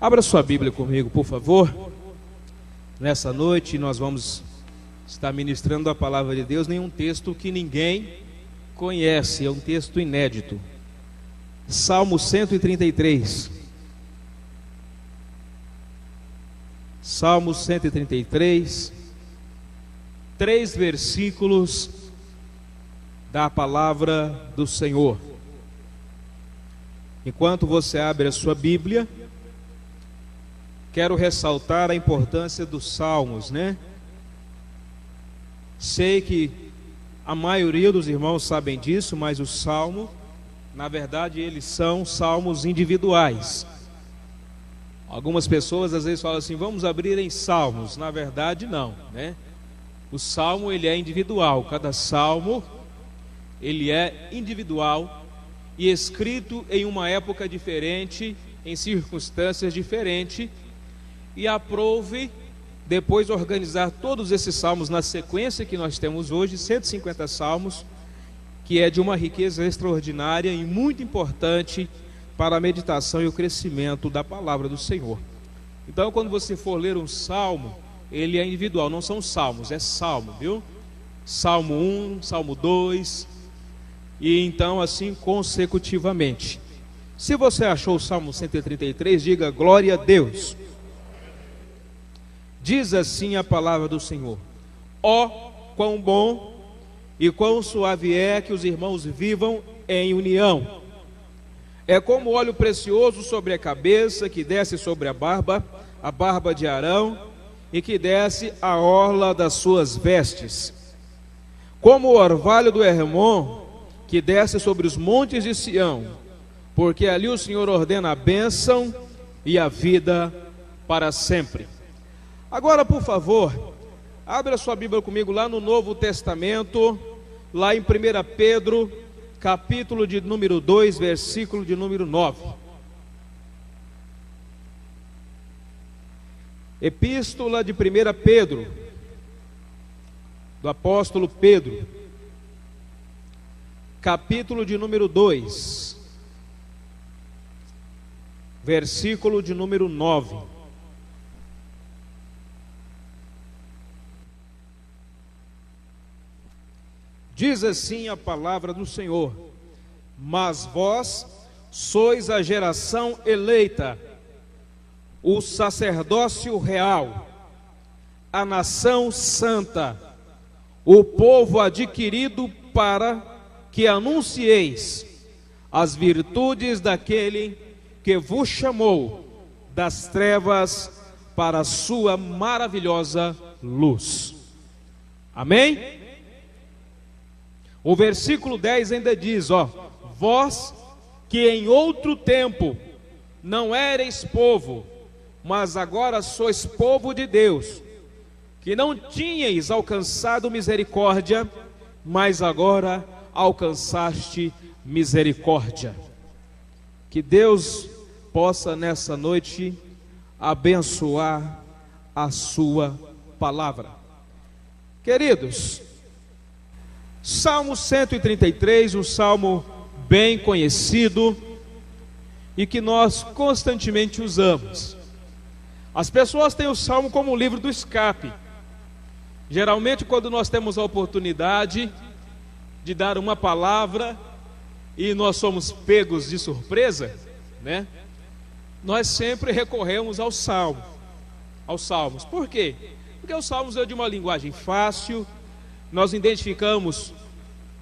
Abra sua Bíblia comigo, por favor. Nessa noite nós vamos estar ministrando a palavra de Deus em um texto que ninguém conhece, é um texto inédito. Salmo 133. Salmo 133, 3 versículos da palavra do Senhor. Enquanto você abre a sua Bíblia, quero ressaltar a importância dos salmos, né? Sei que a maioria dos irmãos sabem disso, mas o salmo, na verdade, eles são salmos individuais. Algumas pessoas às vezes falam assim, vamos abrir em salmos. Na verdade, não, né? O salmo, ele é individual. Cada salmo, ele é individual e escrito em uma época diferente, em circunstâncias diferentes. E aprove depois organizar todos esses salmos na sequência que nós temos hoje, 150 salmos, que é de uma riqueza extraordinária e muito importante para a meditação e o crescimento da palavra do Senhor. Então, quando você for ler um salmo, ele é individual, não são salmos, é salmo, viu? Salmo 1, Salmo 2, e então assim consecutivamente. Se você achou o Salmo 133, diga glória a Deus. Diz assim a palavra do Senhor: ó, quão bom e quão suave é que os irmãos vivam em união. É como óleo precioso sobre a cabeça, que desce sobre a barba de Arão, e que desce a orla das suas vestes. Como o orvalho do Hermon, que desce sobre os montes de Sião, porque ali o Senhor ordena a bênção e a vida para sempre. Agora, por favor, abra sua Bíblia comigo lá no Novo Testamento, lá em 1 Pedro, capítulo de número 2, versículo de número 9. Epístola de 1 Pedro, do apóstolo Pedro, capítulo de número 2, versículo de número 9. Diz assim a palavra do Senhor: mas vós sois a geração eleita, o sacerdócio real, a nação santa, o povo adquirido, para que anuncieis as virtudes daquele que vos chamou das trevas para a sua maravilhosa luz. Amém? O versículo 10 ainda diz, vós que em outro tempo não éreis povo, mas agora sois povo de Deus, que não tinhais alcançado misericórdia, mas agora alcançaste misericórdia. Que Deus possa nessa noite abençoar a sua palavra. Queridos, Salmo 133, um salmo bem conhecido e que nós constantemente usamos. As pessoas têm o salmo como o livro do escape. Geralmente, quando nós temos a oportunidade de dar uma palavra e nós somos pegos de surpresa, né? Nós sempre recorremos aos salmos. Por quê? Porque os salmos é de uma linguagem fácil. Nós identificamos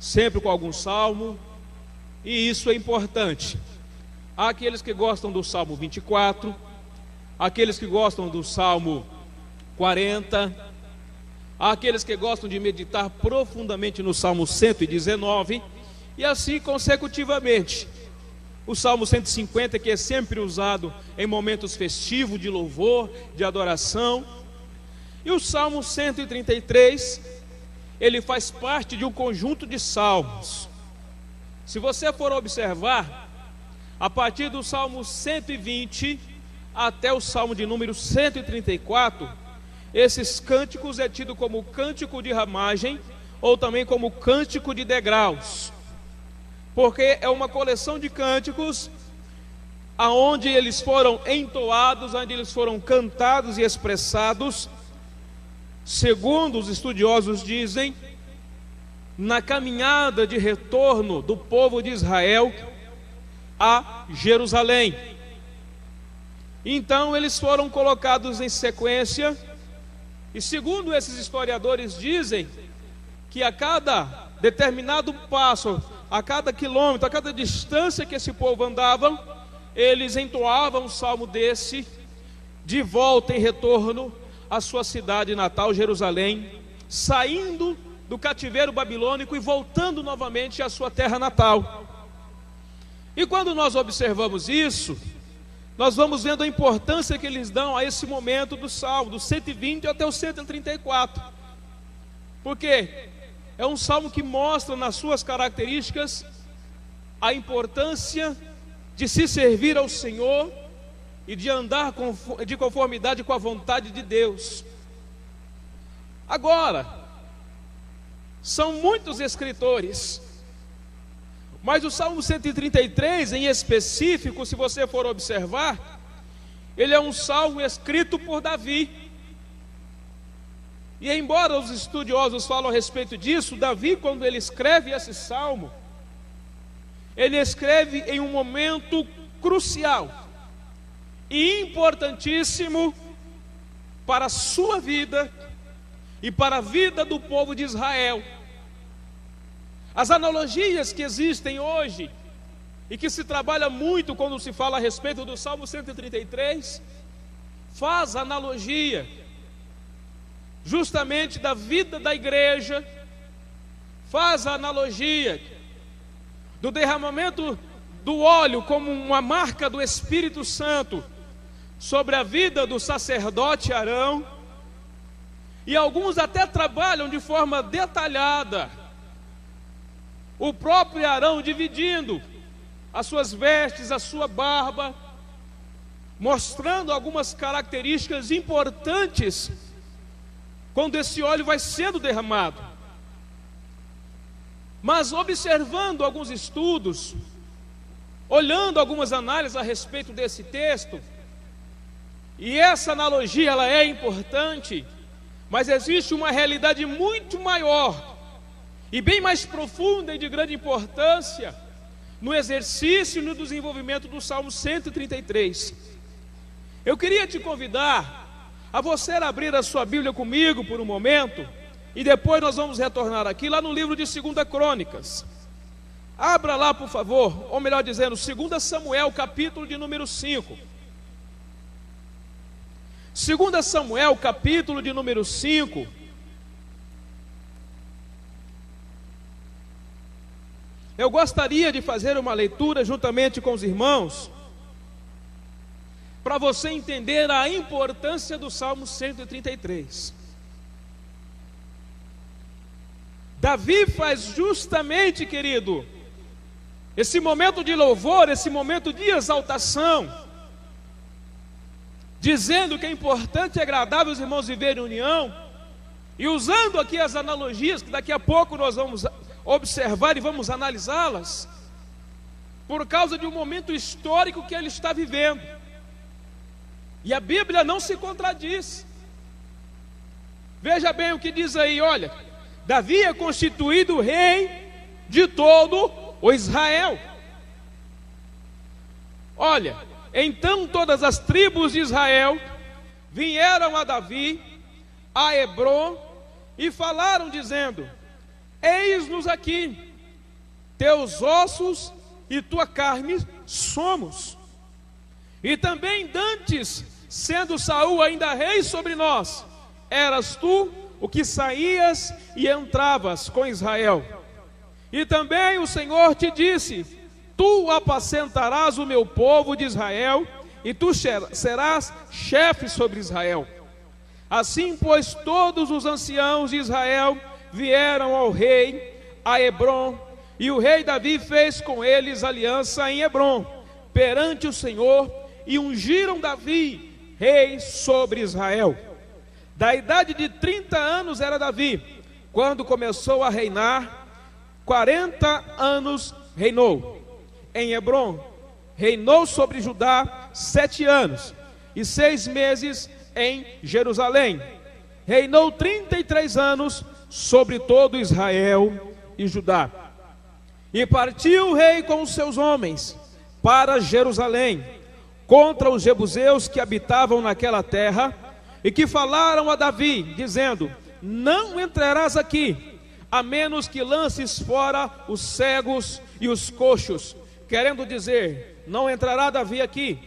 sempre com algum salmo, e isso é importante. Há aqueles que gostam do Salmo 24, aqueles que gostam do Salmo 40, há aqueles que gostam de meditar profundamente no Salmo 119, e assim consecutivamente. O Salmo 150, que é sempre usado em momentos festivos de louvor, de adoração, e o Salmo 133, ele faz parte de um conjunto de salmos. Se você for observar, a partir do Salmo 120 até o Salmo de número 134, esses cânticos é tido como cântico de ramagem, ou também como cântico de degraus, porque é uma coleção de cânticos aonde eles foram entoados, onde eles foram cantados e expressados, segundo os estudiosos dizem, na caminhada de retorno do povo de Israel a Jerusalém. Então eles foram colocados em sequência, e segundo esses historiadores dizem, que a cada determinado passo, a cada quilômetro, a cada distância que esse povo andava, eles entoavam um salmo desse, de volta em retorno à sua cidade natal, Jerusalém, saindo do cativeiro babilônico e voltando novamente à sua terra natal. E quando nós observamos isso, nós vamos vendo a importância que eles dão a esse momento do salmo, do 120 até o 134. Porque é um salmo que mostra nas suas características a importância de se servir ao Senhor e de andar de conformidade com a vontade de Deus. Agora, são muitos escritores, mas o Salmo 133 em específico, se você for observar, ele é um salmo escrito por Davi. E embora os estudiosos falam a respeito disso, Davi, quando ele escreve esse salmo, ele escreve em um momento crucial e importantíssimo para a sua vida e para a vida do povo de Israel. As analogias que existem hoje e que se trabalha muito quando se fala a respeito do Salmo 133, faz analogia justamente da vida da igreja, faz a analogia do derramamento do óleo como uma marca do Espírito Santo sobre a vida do sacerdote Arão, e alguns até trabalham de forma detalhada o próprio Arão dividindo as suas vestes, a sua barba, mostrando algumas características importantes quando esse óleo vai sendo derramado. Mas observando alguns estudos, olhando algumas análises a respeito desse texto, e essa analogia ela é importante, mas existe uma realidade muito maior e bem mais profunda e de grande importância no exercício e no desenvolvimento do Salmo 133. Eu queria te convidar a você abrir a sua Bíblia comigo por um momento, e depois nós vamos retornar aqui, lá no livro de 2 Crônicas. Abra lá, por favor, ou melhor dizendo, 2 Samuel, capítulo de número 5. 2 Samuel, capítulo de número 5. Eu gostaria de fazer uma leitura juntamente com os irmãos, para você entender a importância do Salmo 133. Davi faz justamente, querido, esse momento de louvor, esse momento de exaltação, dizendo que é importante e agradável os irmãos viverem em união, e usando aqui as analogias, que daqui a pouco nós vamos observar e vamos analisá-las, por causa de um momento histórico que ele está vivendo. E a Bíblia não se contradiz. Veja bem o que diz aí, olha: Davi é constituído rei de todo o Israel. Olha, então todas as tribos de Israel vieram a Davi, a Hebrom, e falaram dizendo: eis-nos aqui, teus ossos e tua carne somos. E também dantes, sendo Saul ainda rei sobre nós, eras tu o que saías e entravas com Israel. E também o Senhor te disse: tu apacentarás o meu povo de Israel, e tu serás chefe sobre Israel. Assim, pois, todos os anciãos de Israel vieram ao rei, a Hebrom, e o rei Davi fez com eles aliança em Hebrom, perante o Senhor, e ungiram Davi rei sobre Israel. Da idade de 30 anos era Davi, quando começou a reinar, 40 anos reinou em Hebrom, reinou sobre Judá 7 anos e 6 meses em Jerusalém. Reinou 33 anos sobre todo Israel e Judá. E partiu o rei com os seus homens para Jerusalém, contra os jebuseus que habitavam naquela terra, e que falaram a Davi, dizendo: não entrarás aqui, a menos que lances fora os cegos e os coxos. Querendo dizer, não entrará Davi aqui.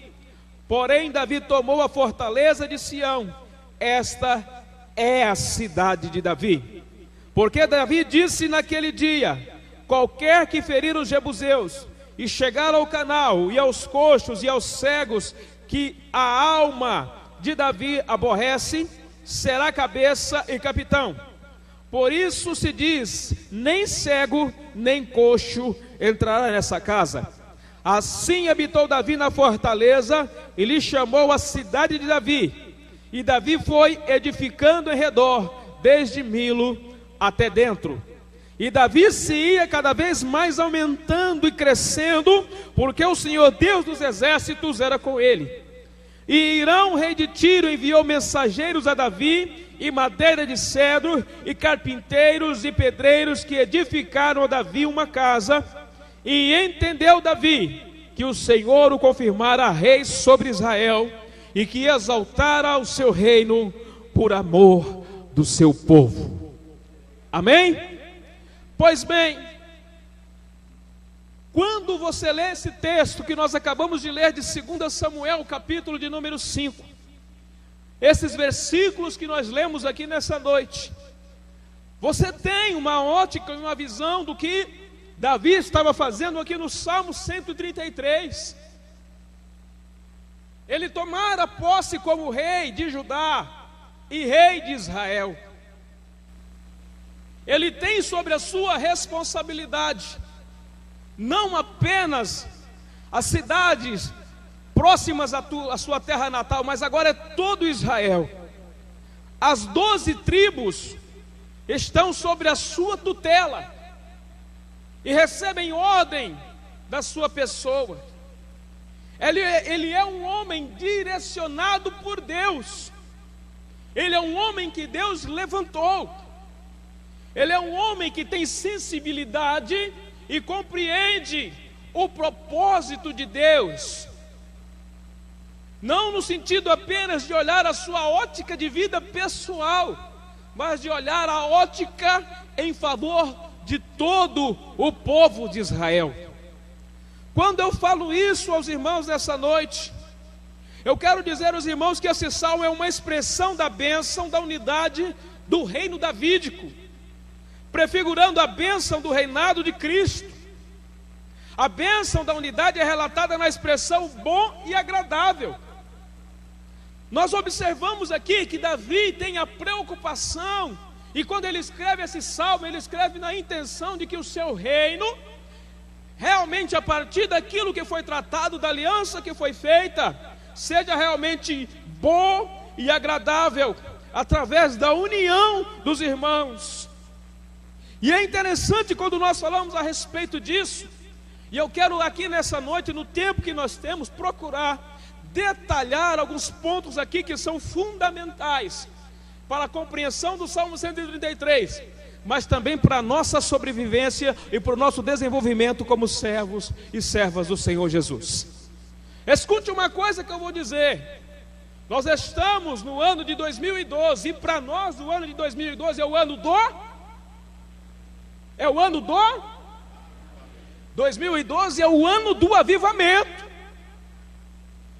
Porém Davi tomou a fortaleza de Sião. Esta é a cidade de Davi. Porque Davi disse naquele dia: qualquer que ferir os jebuseus e chegar ao canal e aos coxos e aos cegos que a alma de Davi aborrece, será cabeça e capitão. Por isso se diz: nem cego nem coxo entrará nessa casa. Assim habitou Davi na fortaleza e lhe chamou a cidade de Davi. E Davi foi edificando em redor, desde Milo até dentro. E Davi se ia cada vez mais aumentando e crescendo, porque o Senhor Deus dos exércitos era com ele. E Irão, rei de Tiro, enviou mensageiros a Davi, e madeira de cedro, e carpinteiros e pedreiros, que edificaram a Davi uma casa. E entendeu Davi que o Senhor o confirmara rei sobre Israel, e que exaltara o seu reino por amor do seu povo. Amém? Pois bem, quando você lê esse texto que nós acabamos de ler de 2 Samuel, capítulo de número 5, esses versículos que nós lemos aqui nessa noite, você tem uma ótica e uma visão do que Davi estava fazendo aqui no Salmo 133. Ele tomara posse como rei de Judá e rei de Israel. Ele tem sobre a sua responsabilidade não apenas as cidades próximas à sua terra natal, mas agora é todo Israel. As 12 tribos estão sobre a sua tutela e recebem ordem da sua pessoa. Ele é um homem direcionado por Deus. Ele é um homem que Deus levantou. Ele é um homem que tem sensibilidade e compreende o propósito de Deus. Não no sentido apenas de olhar a sua ótica de vida pessoal, mas de olhar a ótica em favor de todo o povo de Israel. Quando eu falo isso aos irmãos nessa noite, eu quero dizer aos irmãos que esse salmo é uma expressão da bênção, da unidade do reino davídico, prefigurando a bênção do reinado de Cristo. A bênção da unidade é relatada na expressão bom e agradável. Nós observamos aqui que Davi tem a preocupação, e quando ele escreve esse salmo, ele escreve na intenção de que o seu reino, realmente a partir daquilo que foi tratado, da aliança que foi feita, seja realmente bom e agradável, através da união dos irmãos. E é interessante quando nós falamos a respeito disso, e eu quero aqui nessa noite, no tempo que nós temos, procurar detalhar alguns pontos aqui que são fundamentais para a compreensão do Salmo 133, mas também para a nossa sobrevivência e para o nosso desenvolvimento como servos e servas do Senhor Jesus. Escute uma coisa que eu vou dizer: nós estamos no ano de 2012, e para nós o ano de 2012 é o ano do... 2012 é o ano do avivamento.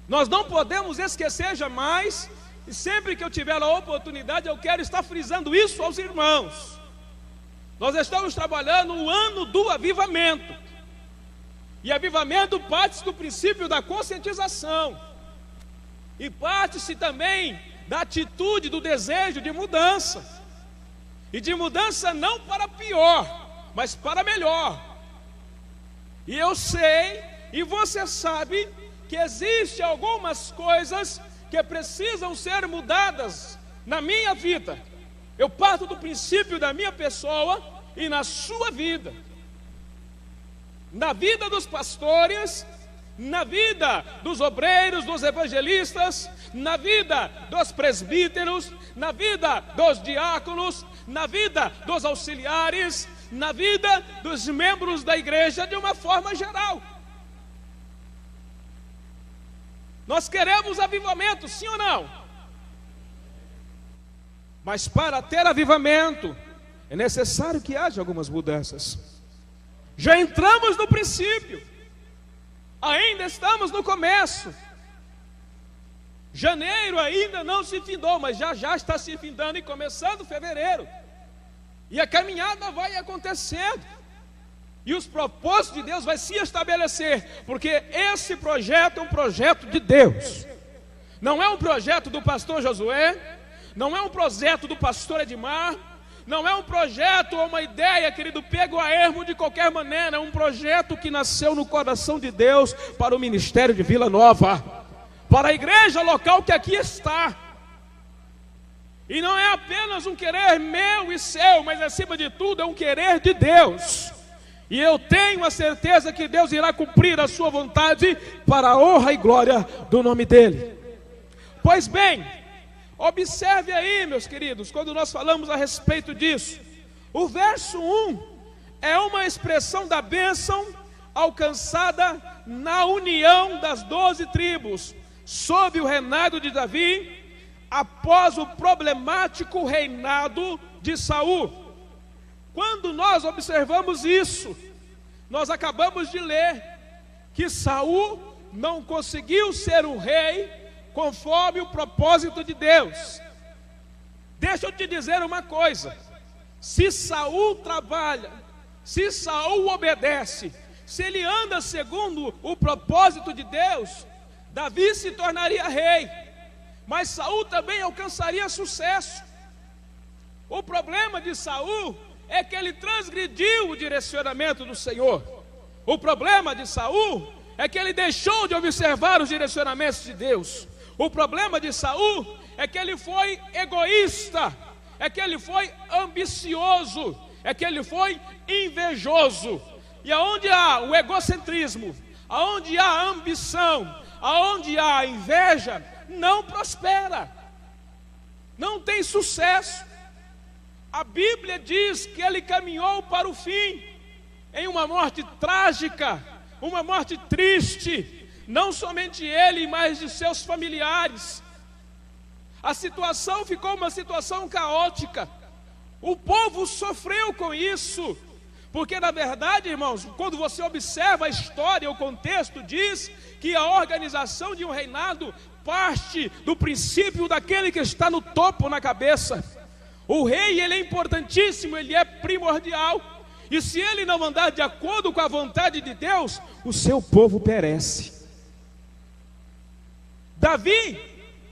Nós não podemos esquecer jamais, e sempre que eu tiver a oportunidade eu quero estar frisando isso aos irmãos. Nós estamos trabalhando o ano do avivamento, e avivamento parte-se do princípio da conscientização, e parte-se também da atitude, do desejo de mudança, e de mudança não para pior, mas para melhor. E eu sei, e você sabe, que existem algumas coisas que precisam ser mudadas na minha vida. Eu parto do princípio da minha pessoa e na sua vida, na vida dos pastores na vida dos obreiros, dos evangelistas, na vida dos presbíteros, na vida dos diáconos, na vida dos auxiliares, na vida dos membros da igreja de uma forma geral. Nós queremos avivamento, sim ou não? Mas para ter avivamento é necessário que haja algumas mudanças. Já entramos no princípio, ainda estamos no começo. Janeiro ainda não se findou, mas já está se findando e começando fevereiro. E a caminhada vai acontecendo. E os propósitos de Deus vai se estabelecer, porque esse projeto é um projeto de Deus. Não é um projeto do pastor Josué, não é um projeto do pastor Edmar, não é um projeto ou uma ideia, querido, pego a ermo de qualquer maneira. É um projeto que nasceu no coração de Deus para o ministério de Vila Nova, para a igreja local que aqui está. E não é apenas um querer meu e seu, mas acima de tudo é um querer de Deus. E eu tenho a certeza que Deus irá cumprir a sua vontade para a honra e glória do nome dEle. Pois bem, observe aí, meus queridos, quando nós falamos a respeito disso. O verso 1 é uma expressão da bênção alcançada na união das 12 tribos, sob o reinado de Davi, após o problemático reinado de Saul. Quando nós observamos isso, nós acabamos de ler que Saul não conseguiu ser um rei conforme o propósito de Deus. Deixa eu te dizer uma coisa: se Saul trabalha, se Saul obedece, se ele anda segundo o propósito de Deus, Davi se tornaria rei, mas Saul também alcançaria sucesso. O problema de Saul é que ele transgrediu o direcionamento do Senhor. O problema de Saul é que ele deixou de observar os direcionamentos de Deus. O problema de Saul é que ele foi egoísta, é que ele foi ambicioso, é que ele foi invejoso. E aonde há o egocentrismo, aonde há ambição, aonde há inveja, não prospera, não tem sucesso. A Bíblia diz que ele caminhou para o fim, em uma morte trágica, uma morte triste, não somente ele, mas de seus familiares. A situação ficou uma situação caótica, o povo sofreu com isso, porque na verdade, irmãos, quando você observa a história, o contexto diz que a organização de um reinado parte do princípio daquele que está no topo, na cabeça. O rei, ele é importantíssimo, ele é primordial, e se ele não andar de acordo com a vontade de Deus, o seu povo perece. Davi,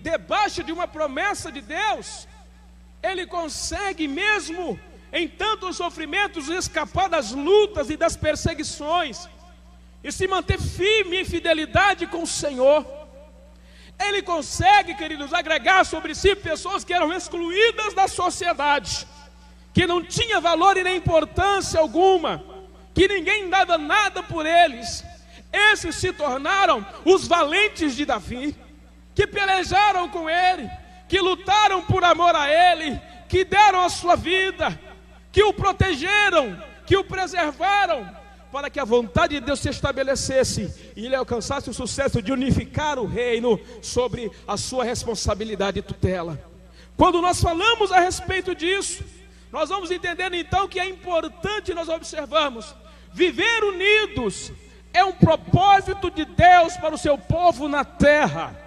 debaixo de uma promessa de Deus, ele consegue mesmo em tantos sofrimentos escapar das lutas e das perseguições, e se manter firme em fidelidade com o Senhor. Ele consegue, queridos, agregar sobre si pessoas que eram excluídas da sociedade, que não tinha valor e nem importância alguma, que ninguém dava nada por eles. Esses se tornaram os valentes de Davi, que pelejaram com ele, que lutaram por amor a ele, que deram a sua vida, que o protegeram, que o preservaram, para que a vontade de Deus se estabelecesse e ele alcançasse o sucesso de unificar o reino sobre a sua responsabilidade e tutela. Quando nós falamos a respeito disso, nós vamos entender então que é importante nós observarmos: viver unidos é um propósito de Deus para o seu povo na terra.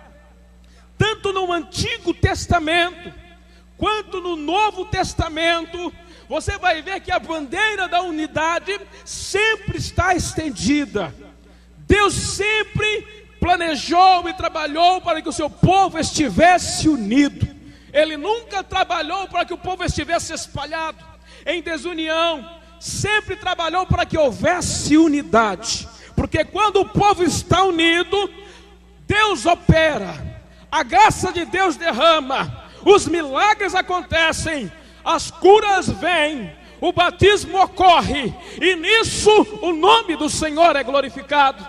Tanto no Antigo Testamento quanto no Novo Testamento, você vai ver que a bandeira da unidade sempre está estendida. Deus sempre planejou e trabalhou para que o seu povo estivesse unido. Ele nunca trabalhou para que o povo estivesse espalhado em desunião. Sempre trabalhou para que houvesse unidade, porque quando o povo está unido, Deus opera, a graça de Deus derrama, os milagres acontecem, as curas vêm, o batismo ocorre, e nisso o nome do Senhor é glorificado.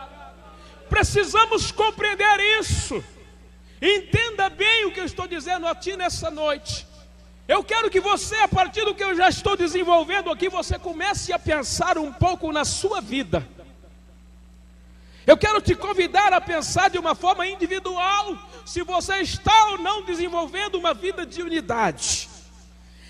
precisamos compreender isso. Entenda bem o que eu estou dizendo a ti nessa noite. Eu quero que você, a partir do que eu já estou desenvolvendo aqui, você comece a pensar um pouco na sua vida. Eu quero te convidar a pensar de uma forma individual, se você está ou não desenvolvendo uma vida de unidade.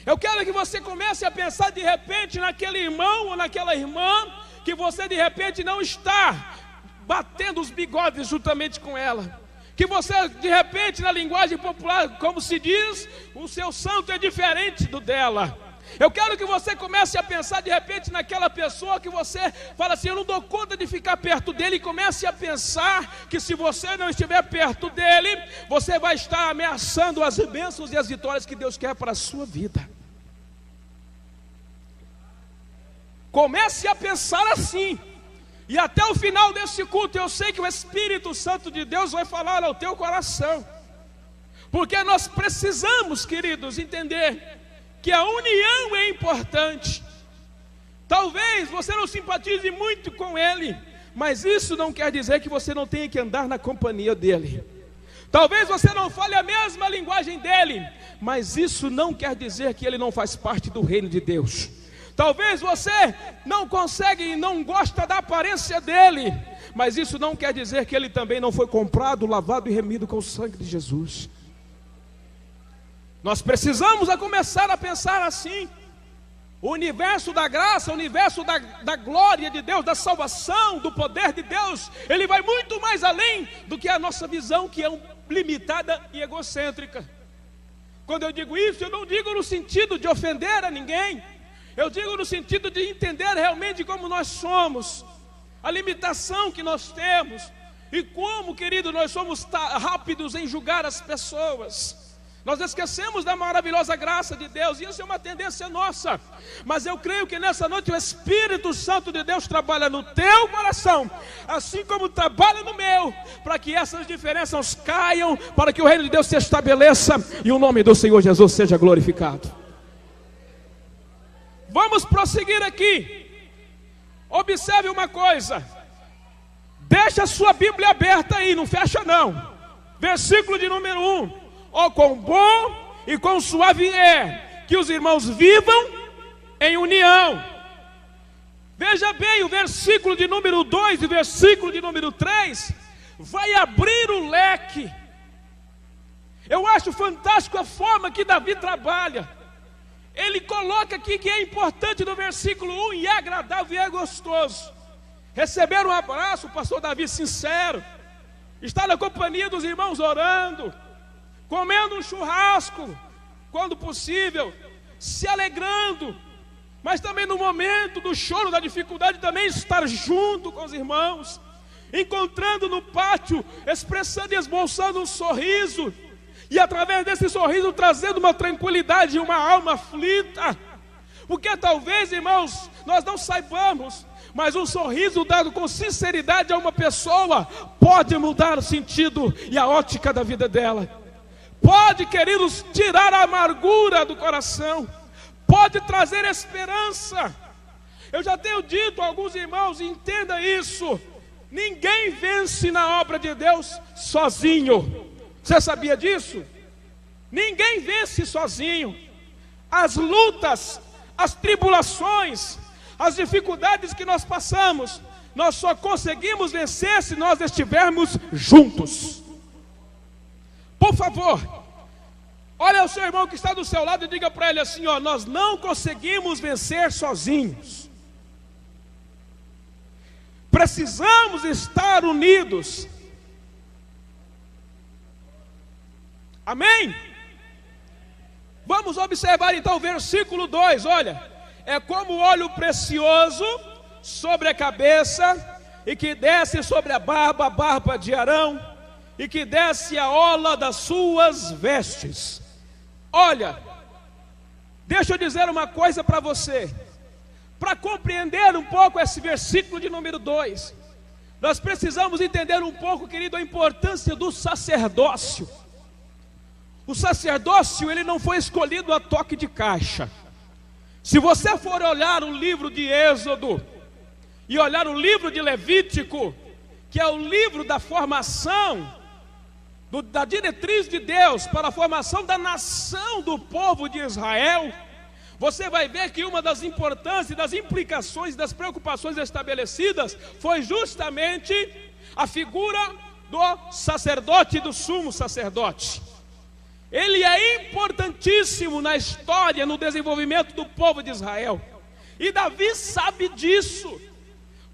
Eu quero que você comece a pensar de repente naquele irmão ou naquela irmã, que você de repente não está batendo os bigodes juntamente com ela. Que você de repente, na linguagem popular, como se diz, o seu santo é diferente do dela. Eu quero que você comece a pensar de repente naquela pessoa que você fala assim, eu não dou conta de ficar perto dele, e comece a pensar que se você não estiver perto dele, você vai estar ameaçando as bênçãos e as vitórias que Deus quer para a sua vida. Comece a pensar assim. E até o final desse culto eu sei que o Espírito Santo de Deus vai falar ao teu coração. Porque nós precisamos, queridos, entender que a união é importante. Talvez você não simpatize muito com ele, mas isso não quer dizer que você não tenha que andar na companhia dele. Talvez você não fale a mesma linguagem dele, mas isso não quer dizer que ele não faz parte do reino de Deus. Talvez você não consegue e não gosta da aparência dele, mas isso não quer dizer que ele também não foi comprado, lavado e remido com o sangue de Jesus. Nós precisamos começar a pensar assim. O universo da graça, o universo da glória de Deus, da salvação, do poder de Deus, ele vai muito mais além do que a nossa visão, que é limitada e egocêntrica. Quando eu digo isso, eu não digo no sentido de ofender a ninguém. Eu digo no sentido de entender realmente como nós somos, a limitação que nós temos, e como, querido, nós somos rápidos em julgar as pessoas. Nós esquecemos da maravilhosa graça de Deus, e isso é uma tendência nossa. Mas eu creio que nessa noite o Espírito Santo de Deus trabalha no teu coração, assim como trabalha no meu, para que essas diferenças caiam, para que o reino de Deus se estabeleça e o nome do Senhor Jesus seja glorificado. Vamos prosseguir aqui. Observe uma coisa. Deixa a sua Bíblia aberta aí, não fecha não. Versículo de número 1. Ó, quão bom e quão suave é que os irmãos vivam em união. Veja bem, o versículo de número 2 e o versículo de número 3 vai abrir o leque. Eu acho fantástico a forma que Davi trabalha. Ele coloca aqui que é importante no versículo 1, e é agradável e é gostoso receber um abraço, o pastor Davi sincero, estar na companhia dos irmãos orando, comendo um churrasco, quando possível, se alegrando, mas também no momento do choro, da dificuldade, também estar junto com os irmãos, encontrando no pátio, expressando e esboçando um sorriso, e através desse sorriso trazendo uma tranquilidade e uma alma aflita. Porque talvez, irmãos, nós não saibamos, mas um sorriso dado com sinceridade a uma pessoa pode mudar o sentido e a ótica da vida dela. Pode, queridos, tirar a amargura do coração, pode trazer esperança. Eu já tenho dito a alguns irmãos, entenda isso: ninguém vence na obra de Deus sozinho. Você sabia disso? Ninguém vence sozinho. As lutas, as tribulações, as dificuldades que nós passamos, nós só conseguimos vencer se nós estivermos juntos. Por favor, olha o seu irmão que está do seu lado e diga para ele assim, ó: nós não conseguimos vencer sozinhos. Precisamos estar unidos. Amém? Vamos observar então o versículo 2, olha: é como óleo precioso sobre a cabeça, e que desce sobre a barba de Arão, e que desce a orla das suas vestes. Olha, deixa eu dizer uma coisa para você. Para compreender um pouco esse versículo de número 2, nós precisamos entender um pouco, querido, a importância do sacerdócio. O sacerdócio, ele não foi escolhido a toque de caixa. Se você for olhar o livro de Êxodo e olhar o livro de Levítico, que é o livro da formação, da diretriz de Deus para a formação da nação do povo de Israel, você vai ver que uma das importâncias, das implicações, das preocupações estabelecidas foi justamente a figura do sacerdote e do sumo sacerdote. Ele é importantíssimo na história, no desenvolvimento do povo de Israel. E Davi sabe disso.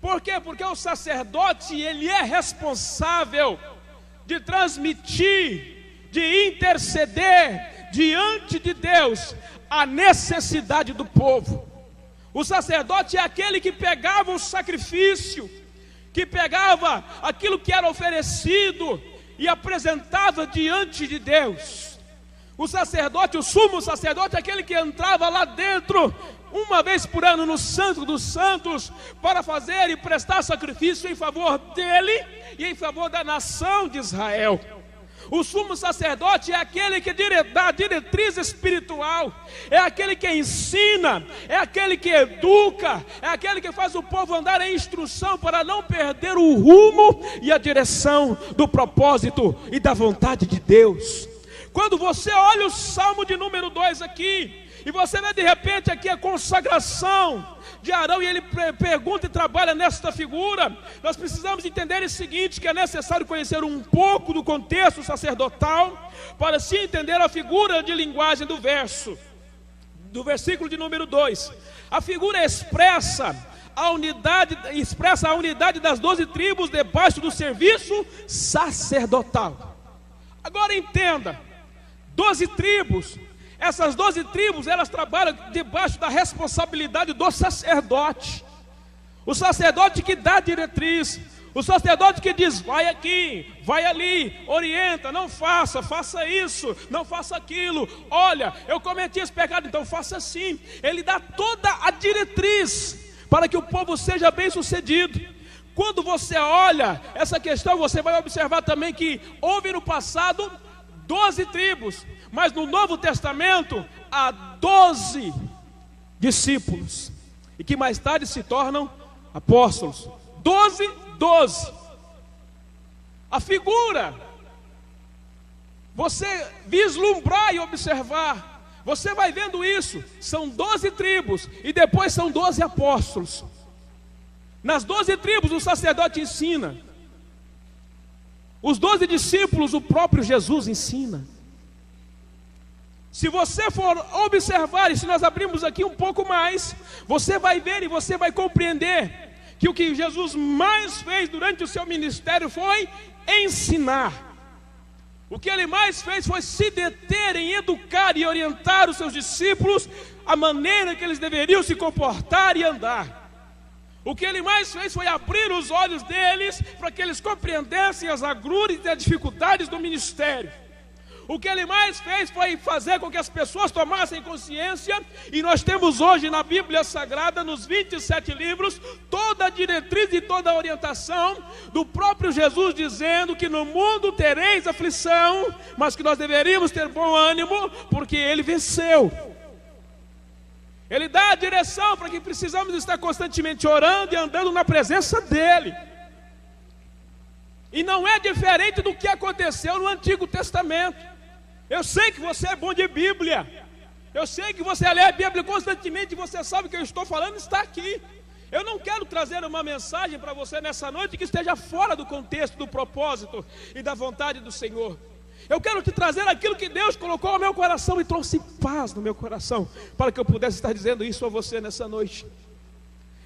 Por quê? Porque o sacerdote, ele é responsável de transmitir, de interceder diante de Deus a necessidade do povo. O sacerdote é aquele que pegava o sacrifício, que pegava aquilo que era oferecido e apresentava diante de Deus. O sacerdote, o sumo sacerdote, é aquele que entrava lá dentro uma vez por ano no Santo dos Santos para fazer e prestar sacrifício em favor dele e em favor da nação de Israel. O sumo sacerdote é aquele que dá a diretriz espiritual, é aquele que ensina, é aquele que educa, é aquele que faz o povo andar em instrução para não perder o rumo e a direção do propósito e da vontade de Deus. Quando você olha o Salmo de número 2 aqui, e você vê de repente aqui a consagração de Arão, e ele pergunta e trabalha nesta figura, nós precisamos entender o seguinte, que é necessário conhecer um pouco do contexto sacerdotal, para se entender a figura de linguagem do versículo de número 2. A figura expressa a unidade das 12 tribos debaixo do serviço sacerdotal. Agora entenda, 12 tribos, essas 12 tribos, elas trabalham debaixo da responsabilidade do sacerdote. O sacerdote que dá diretriz, o sacerdote que diz, vai aqui, vai ali, orienta, não faça, faça isso, não faça aquilo. Olha, eu cometi esse pecado, então faça assim. Ele dá toda a diretriz para que o povo seja bem sucedido. Quando você olha essa questão, você vai observar também que houve no passado 12 tribos, mas no Novo Testamento há 12 discípulos, e que mais tarde se tornam apóstolos. 12. A figura, você vislumbrar e observar, você vai vendo isso, são 12 tribos, e depois são 12 apóstolos. Nas 12 tribos o sacerdote ensina, os 12 discípulos o próprio Jesus ensina. Se você for observar, e se nós abrirmos aqui um pouco mais, você vai ver e você vai compreender que o que Jesus mais fez durante o seu ministério foi ensinar. O que ele mais fez foi se deter em educar e orientar os seus discípulos a maneira que eles deveriam se comportar e andar. O que ele mais fez foi abrir os olhos deles para que eles compreendessem as agruras e as dificuldades do ministério. O que ele mais fez foi fazer com que as pessoas tomassem consciência, e nós temos hoje na Bíblia Sagrada, nos 27 livros, toda a diretriz e toda a orientação do próprio Jesus, dizendo que no mundo tereis aflição, mas que nós deveríamos ter bom ânimo, porque ele venceu. Ele dá a direção para que precisamos estar constantemente orando e andando na presença dele. E não é diferente do que aconteceu no Antigo Testamento. Eu sei que você é bom de Bíblia, eu sei que você lê a Bíblia constantemente, e você sabe que eu estou falando está aqui. Eu não quero trazer uma mensagem para você nessa noite que esteja fora do contexto, do propósito e da vontade do Senhor. Eu quero te trazer aquilo que Deus colocou no meu coração e trouxe paz no meu coração, para que eu pudesse estar dizendo isso a você nessa noite.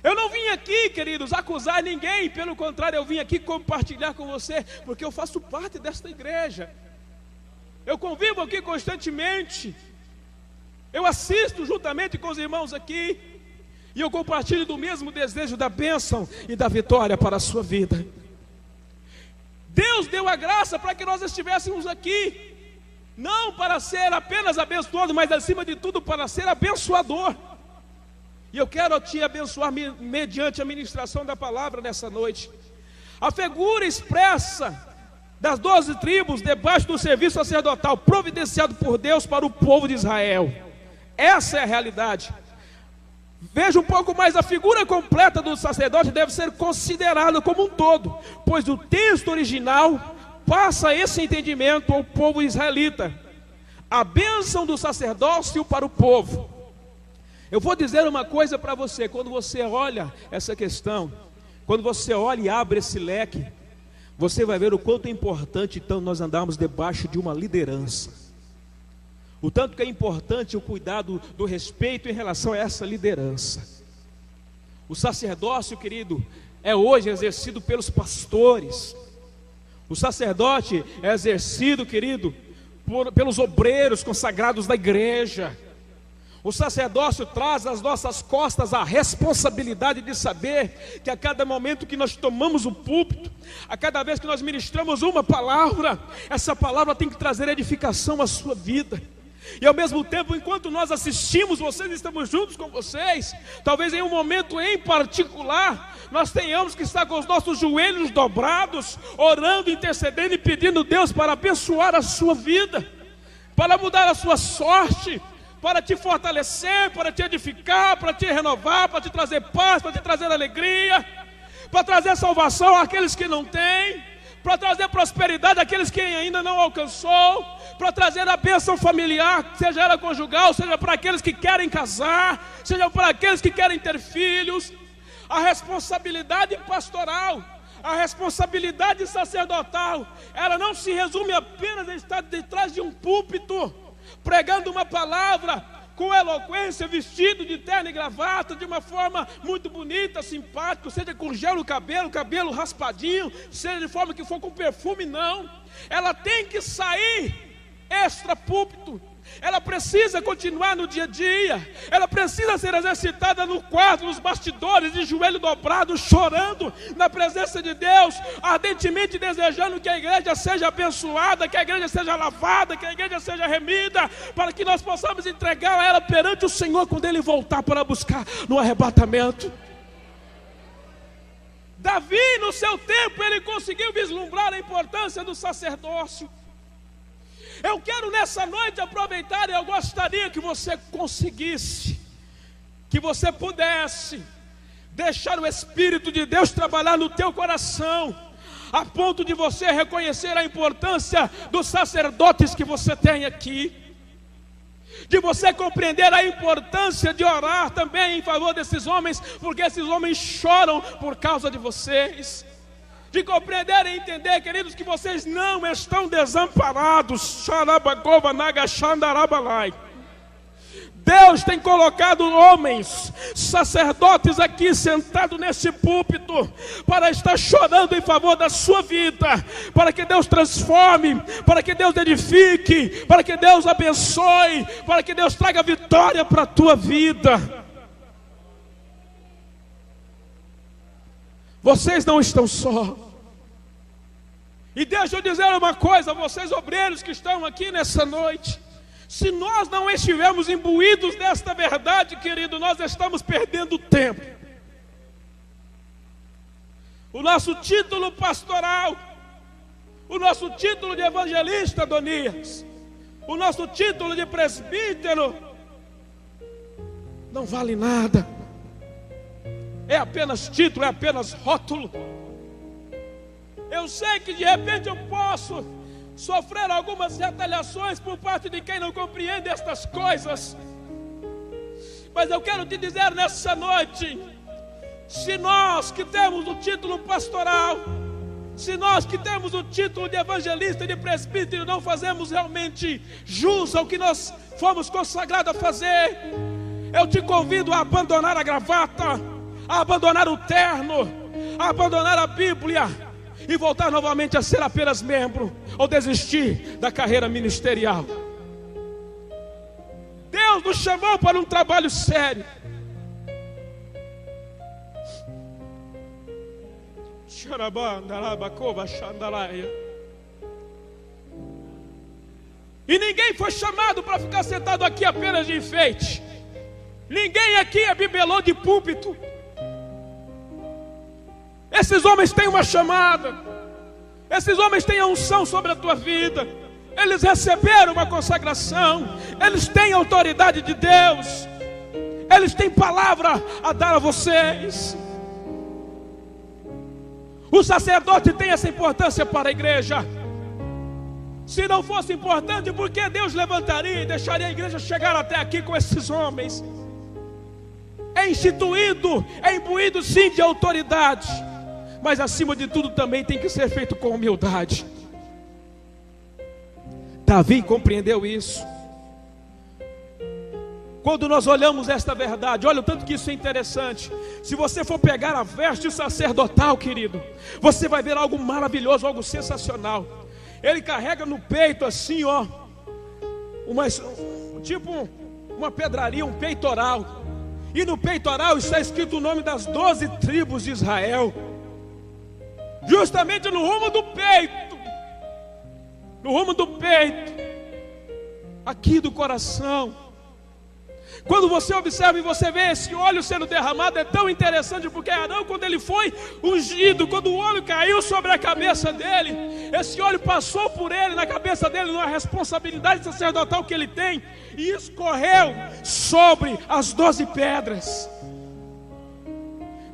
Eu não vim aqui, queridos, acusar ninguém, pelo contrário, eu vim aqui compartilhar com você, porque eu faço parte desta igreja. Eu convivo aqui constantemente, eu assisto juntamente com os irmãos aqui, e eu compartilho do mesmo desejo da bênção e da vitória para a sua vida. Deus deu a graça para que nós estivéssemos aqui, não para ser apenas abençoado, mas acima de tudo para ser abençoador. E eu quero te abençoar mediante a ministração da palavra nessa noite. A figura expressa das 12 tribos debaixo do serviço sacerdotal providenciado por Deus para o povo de Israel. Essa é a realidade. Veja um pouco mais, a figura completa do sacerdote deve ser considerada como um todo, pois o texto original passa esse entendimento ao povo israelita: a bênção do sacerdócio para o povo. Eu vou dizer uma coisa para você: quando você olha essa questão, quando você olha e abre esse leque, você vai ver o quanto é importante então nós andarmos debaixo de uma liderança. O tanto que é importante o cuidado do respeito em relação a essa liderança. O sacerdócio, querido, é hoje exercido pelos pastores. O sacerdote é exercido, querido, pelos obreiros consagrados da igreja. O sacerdócio traz às nossas costas a responsabilidade de saber que a cada momento que nós tomamos o púlpito, a cada vez que nós ministramos uma palavra, essa palavra tem que trazer edificação à sua vida. E ao mesmo tempo, enquanto nós assistimos, vocês, estamos juntos com vocês, talvez em um momento em particular, nós tenhamos que estar com os nossos joelhos dobrados, orando, intercedendo e pedindo a Deus para abençoar a sua vida, para mudar a sua sorte, para te fortalecer, para te edificar, para te renovar, para te trazer paz, para te trazer alegria, para trazer salvação àqueles que não têm, para trazer prosperidade àqueles que ainda não alcançou, para trazer a bênção familiar, seja ela conjugal, seja para aqueles que querem casar, seja para aqueles que querem ter filhos. A responsabilidade pastoral, a responsabilidade sacerdotal, ela não se resume apenas em estar detrás de um púlpito, pregando uma palavra com eloquência, vestido de terno e gravata, de uma forma muito bonita, simpática, seja com gel no cabelo, cabelo raspadinho, seja de forma que for com perfume, não. Ela tem que sair extra púlpito. Ela precisa continuar no dia a dia. Ela precisa ser exercitada no quarto, nos bastidores, de joelho dobrado, chorando na presença de Deus, ardentemente desejando que a igreja seja abençoada, que a igreja seja lavada, que a igreja seja remida, para que nós possamos entregar a ela perante o Senhor quando Ele voltar para buscar no arrebatamento. Davi, no seu tempo, ele conseguiu vislumbrar a importância do sacerdócio. Eu quero nessa noite aproveitar, e eu gostaria que você conseguisse, que você pudesse deixar o Espírito de Deus trabalhar no teu coração, a ponto de você reconhecer a importância dos sacerdotes que você tem aqui, de você compreender a importância de orar também em favor desses homens, porque esses homens choram por causa de vocês. De compreender e entender, queridos, que vocês não estão desamparados. Deus tem colocado homens, sacerdotes aqui sentados nesse púlpito, para estar chorando em favor da sua vida, para que Deus transforme, para que Deus edifique, para que Deus abençoe, para que Deus traga vitória para a tua vida. Vocês não estão só. E deixa eu dizer uma coisa a vocês, obreiros que estão aqui nessa noite: se nós não estivermos imbuídos desta verdade, querido, nós estamos perdendo tempo. O nosso título pastoral, o nosso título de evangelista, Adonias, o nosso título de presbítero, não vale nada. É apenas título, é apenas rótulo. Eu sei que de repente eu posso sofrer algumas retaliações por parte de quem não compreende estas coisas, mas eu quero te dizer nessa noite: se nós que temos o título pastoral, se nós que temos o título de evangelista e de presbítero não fazemos realmente jus ao que nós fomos consagrados a fazer, eu te convido a abandonar a gravata, a abandonar o terno, a abandonar a Bíblia e voltar novamente a ser apenas membro, ou desistir da carreira ministerial. Deus nos chamou para um trabalho sério. E ninguém foi chamado para ficar sentado aqui apenas de enfeite. Ninguém aqui é bibelô de púlpito. Esses homens têm uma chamada, esses homens têm a unção sobre a tua vida, eles receberam uma consagração, eles têm a autoridade de Deus, eles têm palavra a dar a vocês. O sacerdote tem essa importância para a igreja. Se não fosse importante, por que Deus levantaria e deixaria a igreja chegar até aqui com esses homens? É instituído, é imbuído sim de autoridade, mas acima de tudo também tem que ser feito com humildade. Davi compreendeu isso. Quando nós olhamos esta verdade, olha o tanto que isso é interessante. Se você for pegar a veste sacerdotal, querido, você vai ver algo maravilhoso, algo sensacional. Ele carrega no peito assim, ó, tipo uma pedraria, um peitoral. E no peitoral está escrito o nome das 12 tribos de Israel. Justamente no rumo do peito. No rumo do peito. Aqui do coração. Quando você observa e você vê esse óleo sendo derramado, é tão interessante, porque Arão, quando ele foi ungido, quando o óleo caiu sobre a cabeça dele, esse óleo passou por ele, na cabeça dele, numa responsabilidade sacerdotal que ele tem, e escorreu sobre as 12 pedras,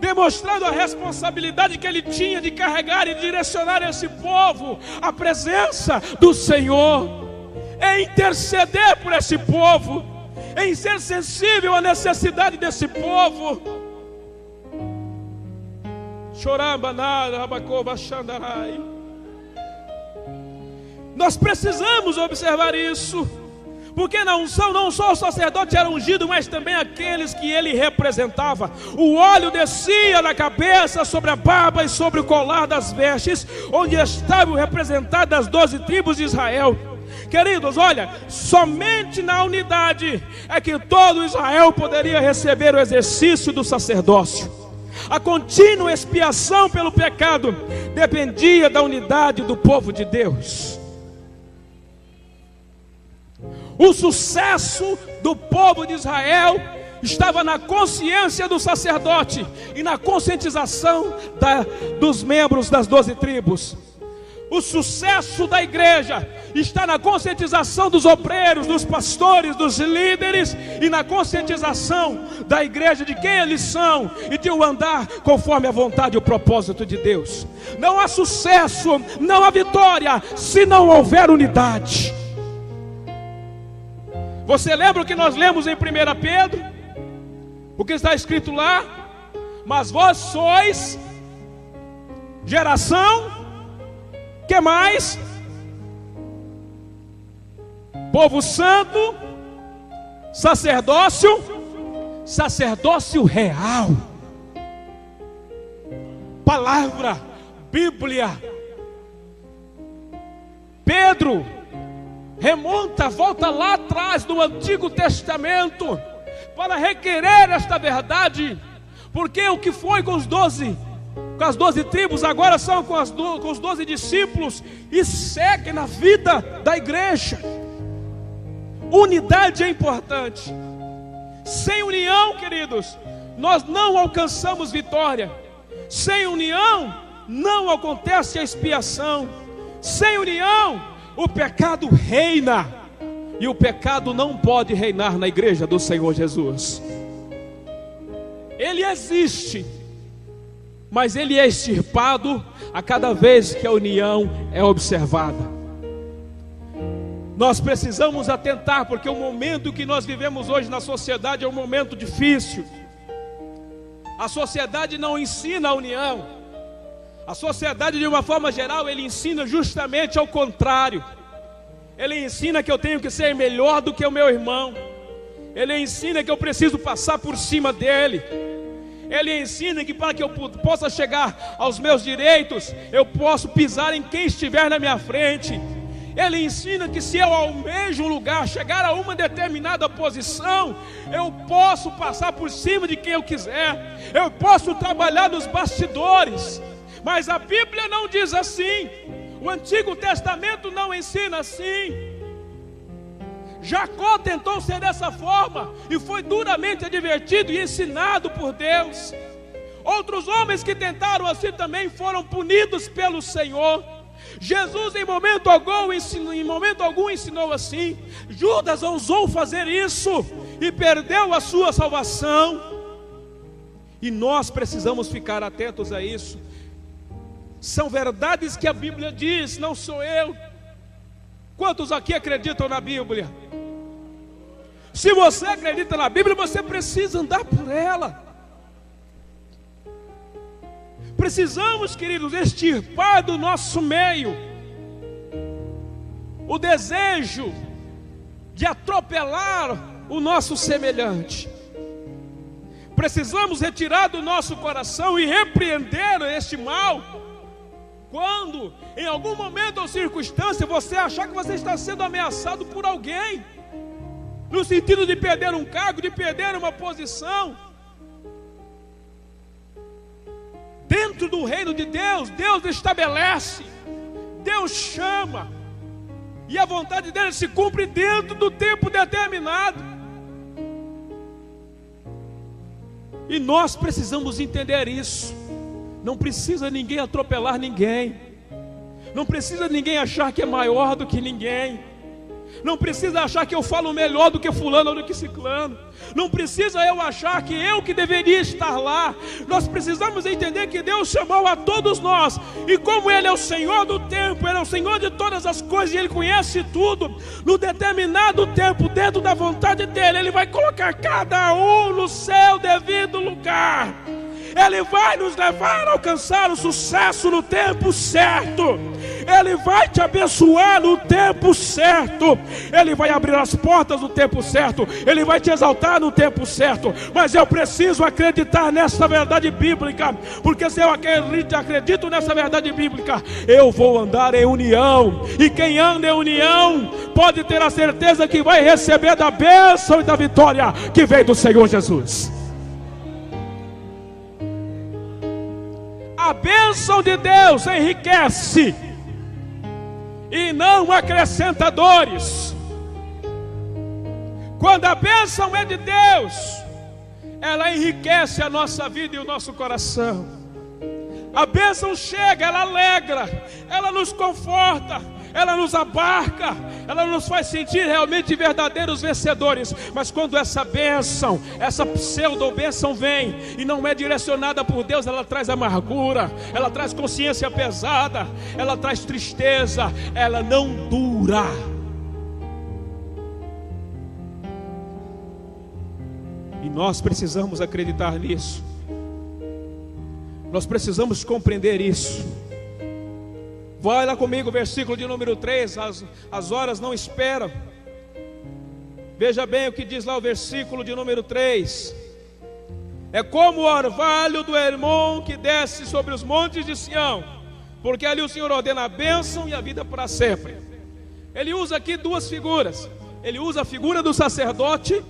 demonstrando a responsabilidade que ele tinha de carregar e direcionar esse povo à presença do Senhor, em interceder por esse povo, em ser sensível à necessidade desse povo. Nós precisamos observar isso, porque na unção não só o sacerdote era ungido, mas também aqueles que ele representava. O óleo descia na cabeça, sobre a barba e sobre o colar das vestes, onde estavam representadas as 12 tribos de Israel. Queridos, olha, somente na unidade é que todo Israel poderia receber o exercício do sacerdócio. A contínua expiação pelo pecado dependia da unidade do povo de Deus. O sucesso do povo de Israel estava na consciência do sacerdote e na conscientização dos membros das 12 tribos. O sucesso da igreja está na conscientização dos obreiros, dos pastores, dos líderes, e na conscientização da igreja de quem eles são e de o andar conforme a vontade e o propósito de Deus. Não há sucesso, não há vitória, se não houver unidade. Você lembra o que nós lemos em 1 Pedro? O que está escrito lá? Mas vós sois geração... que mais? Povo santo, sacerdócio real. Palavra, Bíblia. Pedro volta lá atrás do Antigo Testamento para requerer esta verdade, porque o que foi com as 12 tribos, agora são com os 12 discípulos, e segue na vida da igreja. Unidade é importante. Sem união, queridos, nós não alcançamos vitória. Sem união, não acontece a expiação. Sem união, o pecado reina, e o pecado não pode reinar na igreja do Senhor Jesus. Ele existe, mas ele é extirpado a cada vez que a união é observada. Nós precisamos atentar, porque o momento que nós vivemos hoje na sociedade é um momento difícil. A sociedade não ensina a união. A sociedade, de uma forma geral, ele ensina justamente ao contrário. Ele ensina que eu tenho que ser melhor do que o meu irmão. Ele ensina que eu preciso passar por cima dele. Ele ensina que para que eu possa chegar aos meus direitos, eu posso pisar em quem estiver na minha frente. Ele ensina que se eu almejo um lugar, chegar a uma determinada posição, eu posso passar por cima de quem eu quiser. Eu posso trabalhar nos bastidores. Mas a Bíblia não diz assim. O Antigo Testamento não ensina assim. Jacó tentou ser dessa forma e foi duramente advertido e ensinado por Deus. Outros homens que tentaram assim também foram punidos pelo Senhor. Jesus em momento algum ensinou assim. Judas ousou fazer isso e perdeu a sua salvação. E nós precisamos ficar atentos a isso. São verdades que a Bíblia diz, não sou eu. Quantos aqui acreditam na Bíblia? Se você acredita na Bíblia, você precisa andar por ela. Precisamos, queridos, extirpar do nosso meio o desejo de atropelar o nosso semelhante. Precisamos retirar do nosso coração e repreender este mal. Quando, em algum momento ou circunstância, você achar que você está sendo ameaçado por alguém, no sentido de perder um cargo, de perder uma posição, dentro do reino de Deus, Deus estabelece, Deus chama, e a vontade dele se cumpre dentro do tempo determinado. E nós precisamos entender isso. Não precisa ninguém atropelar ninguém. Não precisa ninguém achar que é maior do que ninguém. Não precisa achar que eu falo melhor do que fulano ou do que ciclano. Não precisa eu achar que eu que deveria estar lá. Nós precisamos entender que Deus chamou a todos nós. E como Ele é o Senhor do tempo, Ele é o Senhor de todas as coisas, e Ele conhece tudo, no determinado tempo, dentro da vontade dEle, Ele vai colocar cada um no seu devido lugar. Ele vai nos levar a alcançar o sucesso no tempo certo. Ele vai te abençoar no tempo certo. Ele vai abrir as portas no tempo certo. Ele vai te exaltar no tempo certo. Mas eu preciso acreditar nessa verdade bíblica, porque se eu acredito nessa verdade bíblica, eu vou andar em união. E quem anda em união pode ter a certeza que vai receber da bênção e da vitória que vem do Senhor Jesus. A bênção de Deus enriquece e não acrescenta dores. Quando a bênção é de Deus, ela enriquece a nossa vida e o nosso coração. A bênção chega, ela alegra, ela nos conforta, ela nos abarca, ela nos faz sentir realmente verdadeiros vencedores. Mas quando essa bênção, essa pseudo-bênção vem e não é direcionada por Deus, ela traz amargura, ela traz consciência pesada, ela traz tristeza, ela não dura. E nós precisamos acreditar nisso. Nós precisamos compreender isso. Vai lá comigo, versículo de número 3, as horas não esperam. Veja bem o que diz lá o versículo de número 3. É como o orvalho do Hermon que desce sobre os montes de Sião, porque ali o Senhor ordena a bênção e a vida para sempre. Ele usa aqui duas figuras. Ele usa a figura do sacerdote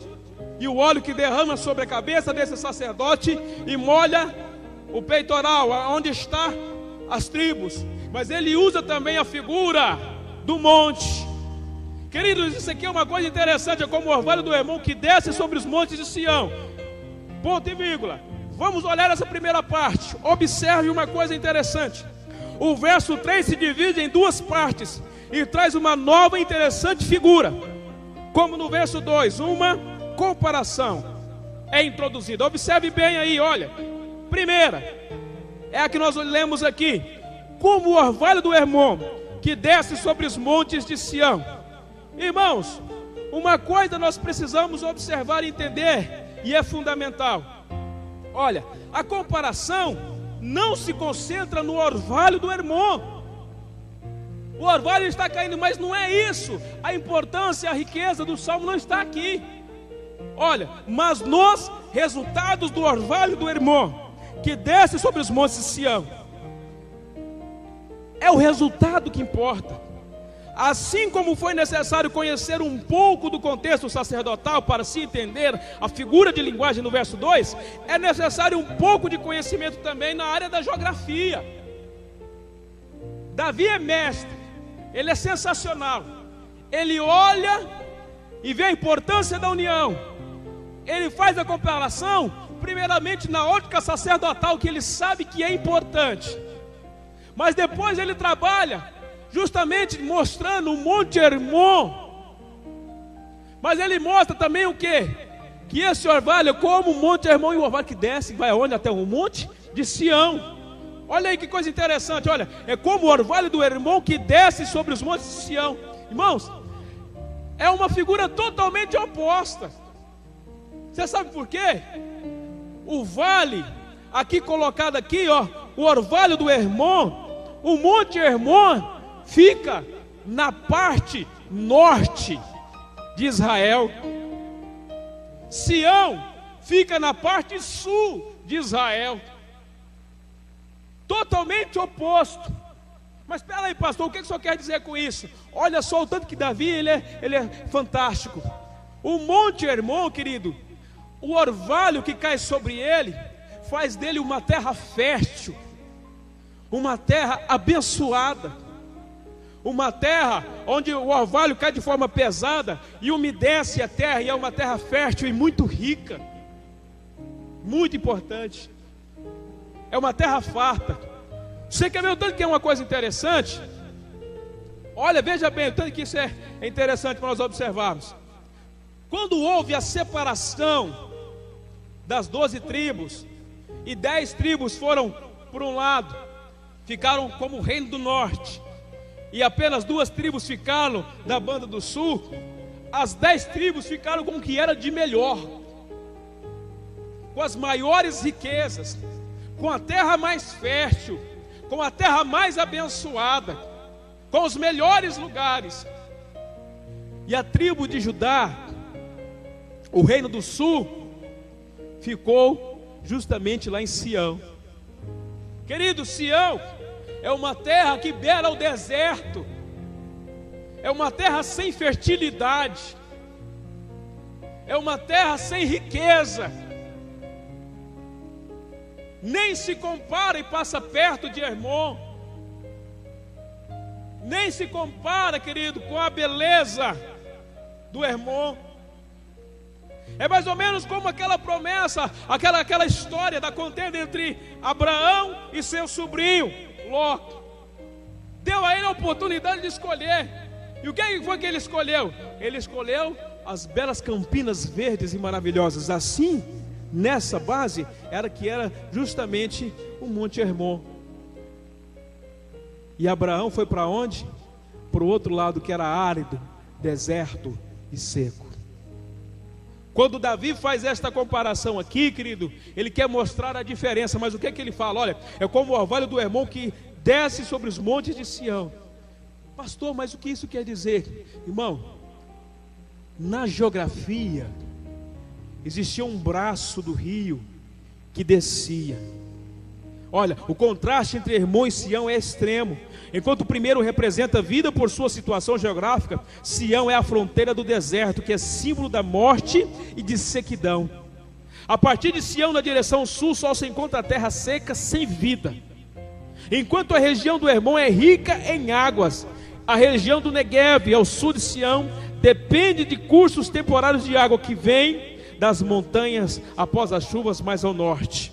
e o óleo que derrama sobre a cabeça desse sacerdote e molha o peitoral, onde está as tribos. Mas ele usa também a figura do monte. Queridos, isso aqui é uma coisa interessante. É como o orvalho do Hermon que desce sobre os montes de Sião. Ponto e vírgula. Vamos olhar essa primeira parte. Observe uma coisa interessante. O verso 3 se divide em duas partes e traz uma nova e interessante figura. Como no verso 2, uma comparação é introduzida. Observe bem aí, olha. Primeira, é a que nós lemos aqui. Como o orvalho do Hermon que desce sobre os montes de Sião. Irmãos, uma coisa nós precisamos observar e entender, e é fundamental. Olha, a comparação não se concentra no orvalho do Hermon. O orvalho está caindo, mas não é isso. A importância, a riqueza do salmo não está aqui. Olha, mas nos resultados do orvalho do Hermon que desce sobre os montes de Sião, é o resultado que importa. Assim como foi necessário conhecer um pouco do contexto sacerdotal para se entender a figura de linguagem no verso 2, é necessário um pouco de conhecimento também na área da geografia. Davi é mestre, ele é sensacional. Ele olha e vê a importância da união. Ele faz a comparação, primeiramente na ótica sacerdotal, que ele sabe que é importante. Mas depois ele trabalha justamente mostrando o Monte Hermon. Mas ele mostra também o quê? que esse orvalho é como o Monte Hermon, e o orvalho que desce, vai aonde? Até o Monte de Sião. Olha aí que coisa interessante, olha, é como o orvalho do Hermon que desce sobre os montes de Sião. Irmãos, é uma figura totalmente oposta. Você sabe por quê? O vale, aqui colocado aqui, ó, o orvalho do Hermon, o Monte Hermon fica na parte norte de Israel. Sião fica na parte sul de Israel. Totalmente oposto. Mas espera aí, pastor, o que o senhor quer dizer com isso? Olha só o tanto que Davi, ele é fantástico. O Monte Hermon, querido, o orvalho que cai sobre ele, faz dele uma terra fértil, uma terra abençoada, uma terra onde o orvalho cai de forma pesada e umedece a terra, e é uma terra fértil e muito rica, muito importante. É uma terra farta. Você quer ver o tanto que é uma coisa interessante? Olha, veja bem, o tanto que isso é interessante para nós observarmos. Quando houve a separação das 12 tribos, e 10 tribos foram por um lado, ficaram como o reino do norte, e apenas 2 tribos ficaram da banda do sul, as 10 tribos ficaram com o que era de melhor, com as maiores riquezas, com a terra mais fértil, com a terra mais abençoada, com os melhores lugares. E a tribo de Judá, o reino do sul, ficou justamente lá em Sião. Querido, Sião é uma terra que beira o deserto, é uma terra sem fertilidade, é uma terra sem riqueza, nem se compara e passa perto de Hermon, nem se compara, querido, com a beleza do Hermon. É mais ou menos como aquela promessa, aquela história da contenda entre Abraão e seu sobrinho Ló. Deu a ele a oportunidade de escolher. E o que foi que ele escolheu? Ele escolheu as belas campinas verdes e maravilhosas. Assim, nessa base, era justamente o Monte Hermon. E Abraão foi para onde? Para o outro lado, que era árido, deserto e seco. Quando Davi faz esta comparação aqui, querido, ele quer mostrar a diferença. Mas o que é que ele fala? Olha, é como o orvalho do Hermon que desce sobre os montes de Sião. Pastor, mas o que isso quer dizer? Irmão, na geografia existia um braço do rio que descia. Olha, o contraste entre Hermon e Sião é extremo. Enquanto o primeiro representa vida por sua situação geográfica, Sião é a fronteira do deserto, que é símbolo da morte e de sequidão. A partir de Sião, na direção sul, só se encontra a terra seca, sem vida. Enquanto a região do Hermon é rica em águas, a região do Neguev, ao sul de Sião, depende de cursos temporários de água que vêm das montanhas após as chuvas mais ao norte.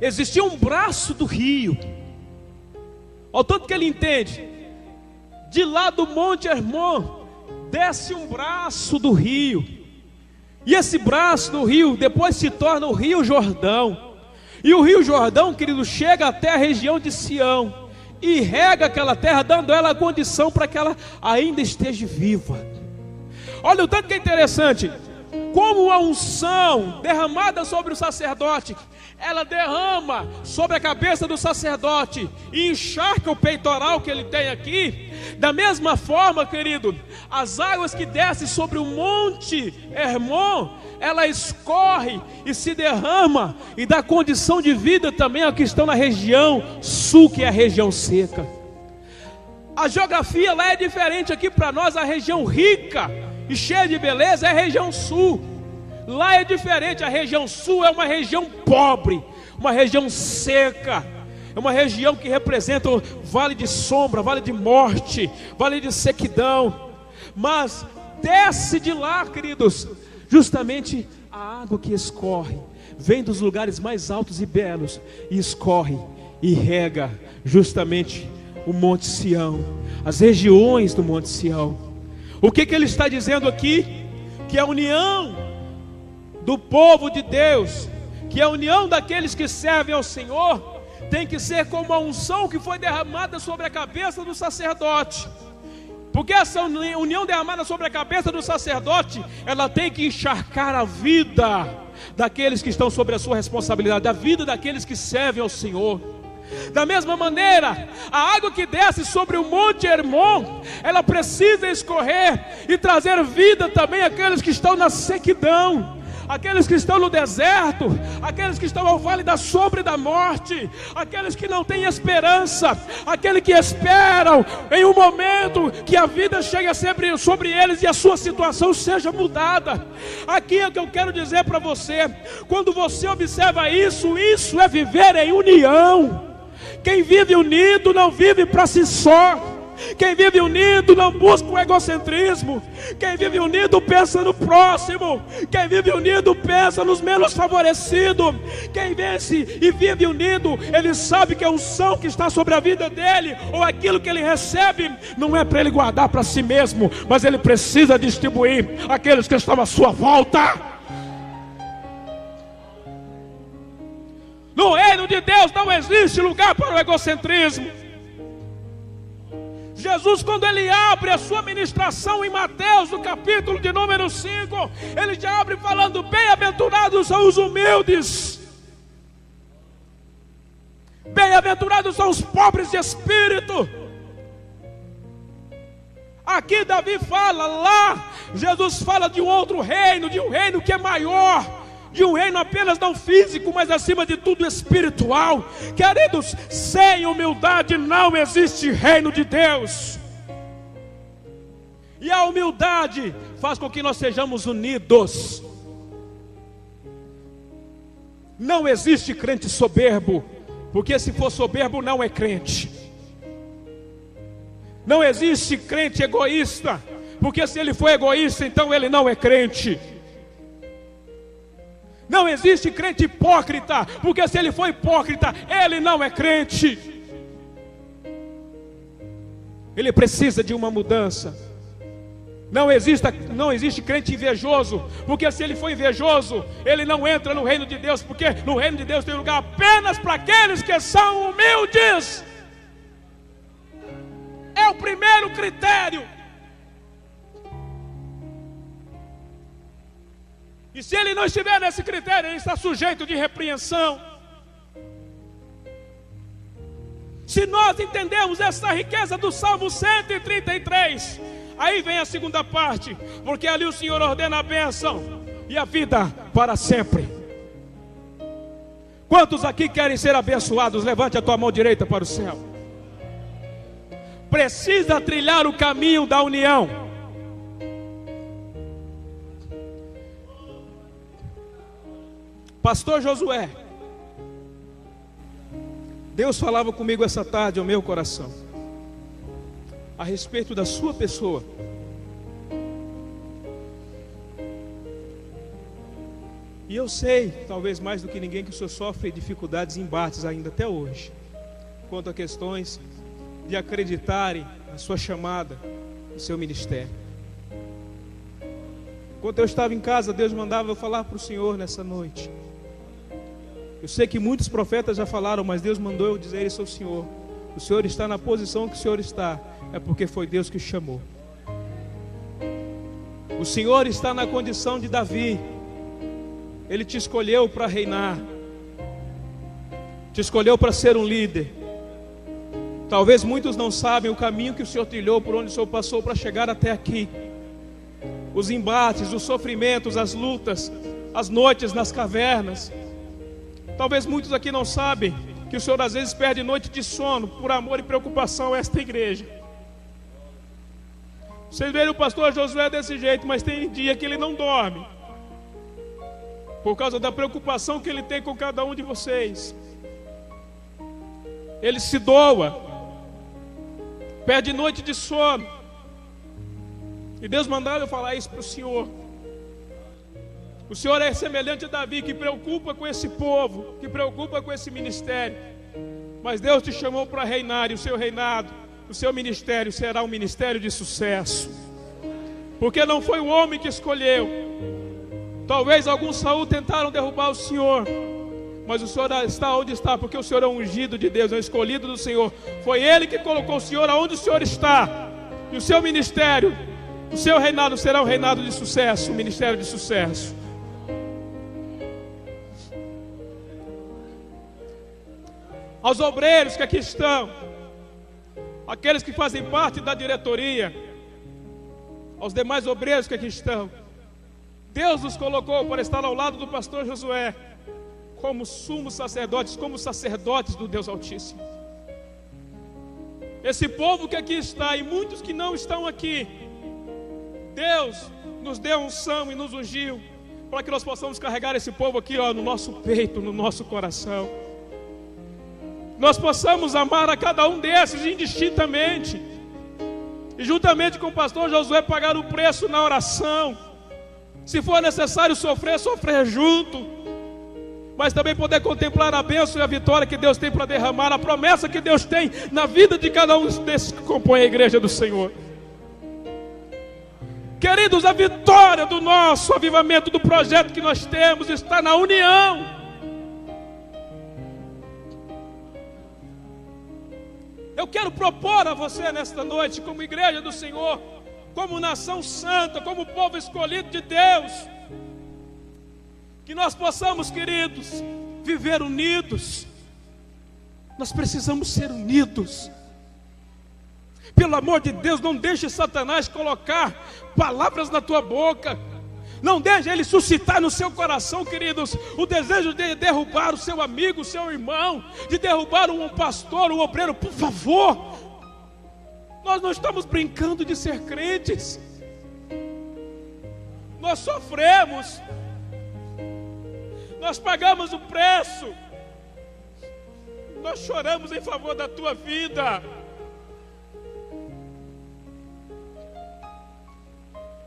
Existia um braço do rio, ao tanto que ele entende, de lá do Monte Hermon desce um braço do rio, e esse braço do rio depois se torna o Rio Jordão. E o Rio Jordão, querido, chega até a região de Sião e rega aquela terra, dando ela a condição para que ela ainda esteja viva. Olha o tanto que é interessante, como a unção derramada sobre o sacerdote, ela derrama sobre a cabeça do sacerdote e encharca o peitoral que ele tem aqui. Da mesma forma, querido, as águas que descem sobre o Monte Hermon, ela escorre e se derrama e dá condição de vida também ao que estão na região sul, que é a região seca. A geografia lá é diferente. Aqui para nós a região rica e cheia de beleza é a região sul. Lá é diferente, a região sul é uma região pobre, uma região seca, é uma região que representa o vale de sombra, vale de morte, vale de sequidão. Mas desce de lá, queridos, justamente a água que escorre, vem dos lugares mais altos e belos, e escorre e rega justamente o Monte Sião, as regiões do Monte Sião. O que ele está dizendo aqui? Que a união do povo de Deus, que a união daqueles que servem ao Senhor tem que ser como a unção que foi derramada sobre a cabeça do sacerdote. Porque essa união derramada sobre a cabeça do sacerdote, ela tem que encharcar a vida daqueles que estão sobre a sua responsabilidade, a vida daqueles que servem ao Senhor. Da mesma maneira, a água que desce sobre o Monte Hermon, ela precisa escorrer e trazer vida também àqueles que estão na sequidão, aqueles que estão no deserto, aqueles que estão ao vale da sombra e da morte, aqueles que não têm esperança, aqueles que esperam em um momento que a vida chegue sempre sobre eles e a sua situação seja mudada. Aqui é o que eu quero dizer para você: quando você observa isso, isso é viver em união. Quem vive unido não vive para si só. Quem vive unido não busca o egocentrismo. Quem vive unido pensa no próximo. Quem vive unido pensa nos menos favorecidos. Quem vence e vive unido, ele sabe que a unção que está sobre a vida dele, ou aquilo que ele recebe, não é para ele guardar para si mesmo, mas ele precisa distribuir àqueles que estão à sua volta. No reino de Deus não existe lugar para o egocentrismo. Jesus, quando ele abre a sua ministração em Mateus, no capítulo de número 5, ele já abre falando: bem-aventurados são os humildes, bem-aventurados são os pobres de espírito. Aqui Davi fala, lá Jesus fala de um outro reino, de um reino que é maior, de um reino apenas não físico, mas acima de tudo espiritual. Queridos, sem humildade não existe reino de Deus. E a humildade faz com que nós sejamos unidos. Não existe crente soberbo, porque se for soberbo não é crente. Não existe crente egoísta, porque se ele for egoísta, então ele não é crente. Não existe crente hipócrita, porque se ele for hipócrita, ele não é crente. Ele precisa de uma mudança. Não existe crente invejoso, porque se ele for invejoso, ele não entra no reino de Deus, porque no reino de Deus tem lugar apenas para aqueles que são humildes. É o primeiro critério. E se ele não estiver nesse critério, ele está sujeito de repreensão. Se nós entendemos essa riqueza do Salmo 133, aí vem a segunda parte, porque ali o Senhor ordena a bênção e a vida para sempre. Quantos aqui querem ser abençoados? Levante a tua mão direita para o céu. Precisa trilhar o caminho da união. Pastor Josué, Deus falava comigo essa tarde ao meu coração a respeito da sua pessoa. E eu sei, talvez mais do que ninguém, que o senhor sofre dificuldades e embates ainda até hoje, quanto a questões de acreditarem na sua chamada, no seu ministério. Enquanto eu estava em casa, Deus mandava eu falar para o Senhor nessa noite. Eu sei que muitos profetas já falaram, mas Deus mandou eu dizer isso ao Senhor. O Senhor está na posição que o Senhor está, é porque foi Deus que o chamou. O Senhor está na condição de Davi. Ele te escolheu para reinar, te escolheu para ser um líder. Talvez muitos não sabem o caminho que o Senhor trilhou, por onde o Senhor passou para chegar até aqui. Os embates, os sofrimentos, as lutas, as noites nas cavernas. Talvez muitos aqui não sabem que o Senhor às vezes perde noite de sono por amor e preocupação a esta igreja. Vocês veem o pastor Josué desse jeito, mas tem dia que ele não dorme, por causa da preocupação que ele tem com cada um de vocês. Ele se doa, perde noite de sono. E Deus mandava eu falar isso para o Senhor. O Senhor é semelhante a Davi, que preocupa com esse povo, que preocupa com esse ministério. Mas Deus te chamou para reinar, e o seu reinado, o seu ministério será um ministério de sucesso. Porque não foi o homem que escolheu, Talvez alguns Saul tentaram derrubar o Senhor, mas o Senhor está onde está, porque o Senhor é um ungido de Deus, é um escolhido do Senhor. Foi Ele que colocou o Senhor aonde o Senhor está. E o seu ministério, o seu reinado será um reinado de sucesso, um ministério de sucesso. Aos obreiros que aqui estão, aqueles que fazem parte da diretoria, aos demais obreiros que aqui estão, Deus nos colocou para estar ao lado do pastor Josué, como sumos sacerdotes, como sacerdotes do Deus Altíssimo. Esse povo que aqui está e muitos que não estão aqui, Deus nos deu unção e nos ungiu para que nós possamos carregar esse povo aqui, no nosso peito, no nosso coração. Nós possamos amar a cada um desses indistintamente, e juntamente com o pastor Josué pagar o preço na oração. Se for necessário sofrer junto, mas também poder contemplar a bênção e a vitória que Deus tem para derramar, a promessa que Deus tem na vida de cada um desses que compõem a igreja do Senhor. Queridos, a vitória do nosso avivamento, do projeto que nós temos, está na união. Eu quero propor a você nesta noite, como igreja do Senhor, como nação santa, como povo escolhido de Deus, que nós possamos, queridos, viver unidos. Nós precisamos ser unidos. Pelo amor de Deus, não deixe Satanás colocar palavras na tua boca. Não deixe ele suscitar no seu coração, queridos, o desejo de derrubar o seu amigo, o seu irmão, de derrubar um pastor, um obreiro. Por favor, nós não estamos brincando de ser crentes. Nós sofremos, nós pagamos o preço, nós choramos em favor da tua vida.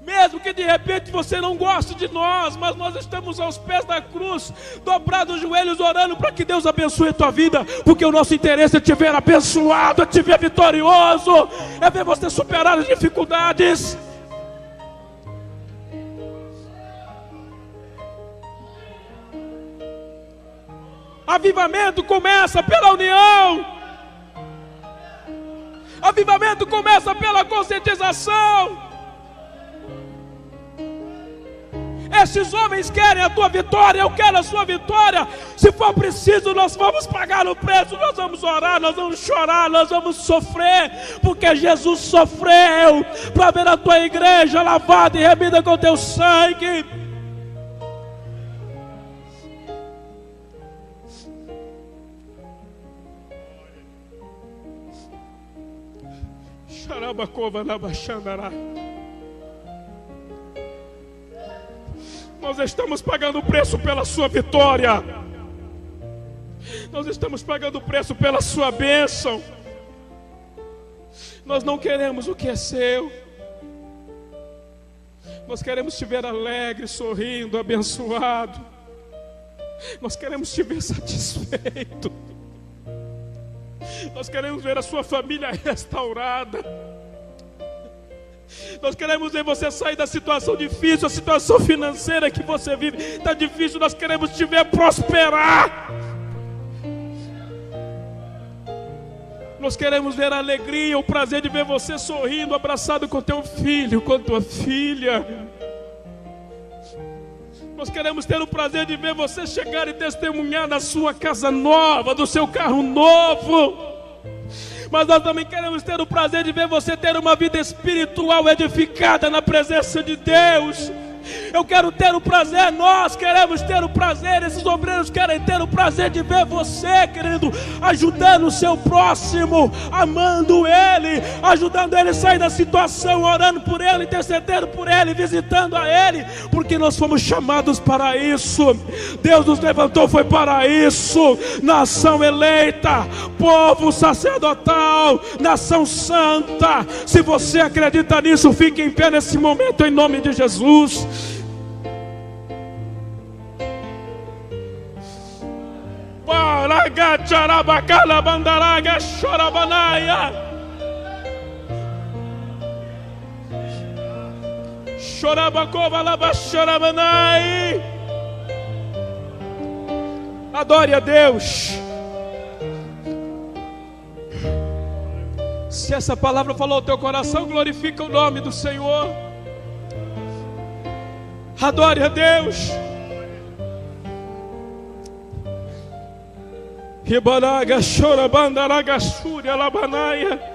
Mesmo que de repente você não goste de nós, mas nós estamos aos pés da cruz, dobrados os joelhos, orando para que Deus abençoe a tua vida, porque o nosso interesse é te ver abençoado, é te ver vitorioso, é ver você superar as dificuldades. Avivamento começa pela união. Avivamento começa pela conscientização. Esses homens querem a tua vitória, eu quero a sua vitória. Se for preciso, nós vamos pagar o preço, nós vamos orar, nós vamos chorar, nós vamos sofrer, porque Jesus sofreu para ver a tua igreja lavada e remida com teu sangue. Xarabacova na Baxandará. Nós estamos pagando o preço pela sua vitória. Nós estamos pagando o preço pela sua bênção. Nós não queremos o que é seu. Nós queremos te ver alegre, sorrindo, abençoado. Nós queremos te ver satisfeito. Nós queremos ver a sua família restaurada. Nós queremos ver você sair da situação difícil, a situação financeira que você vive está difícil. Nós queremos te ver prosperar. Nós queremos ver a alegria, o prazer de ver você sorrindo, abraçado com teu filho, com tua filha. Nós queremos ter o prazer de ver você chegar e testemunhar da sua casa nova, do seu carro novo. Mas nós também queremos ter o prazer de ver você ter uma vida espiritual edificada na presença de Deus. Eu quero ter o prazer, nós queremos ter o prazer, esses obreiros querem ter o prazer de ver você, querido, ajudando o seu próximo, amando ele, ajudando ele a sair da situação, orando por ele, intercedendo por ele, visitando a ele, porque nós fomos chamados para isso. Deus nos levantou, foi para isso. Nação eleita, povo sacerdotal, nação santa. Se você acredita nisso, fique em pé nesse momento em nome de Jesus. Paraga charabacala bandaraga chorabanaya. Adore a Deus. Se essa palavra falou ao teu coração, glorifica o nome do Senhor. Adore a Deus. Ribanaga chora bandaraga súria labanaia.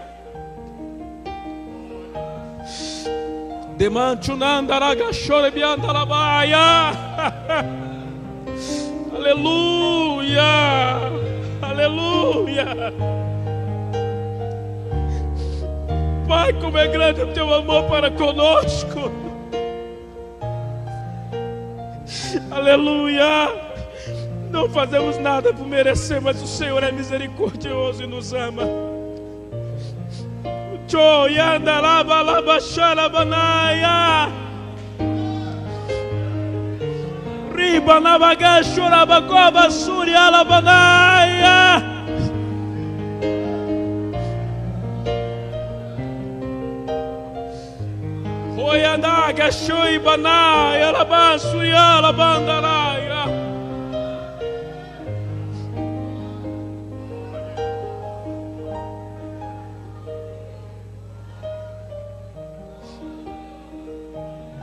Demantunandaraga chora biandalabaia. Aleluia. Aleluia. Pai, como é grande o teu amor para conosco. Aleluia. Não fazemos nada por merecer, mas o Senhor é misericordioso e nos ama. Riba navaga chorabacova suria labanaia. Oianaga shoibanaia labasuria labandaraia.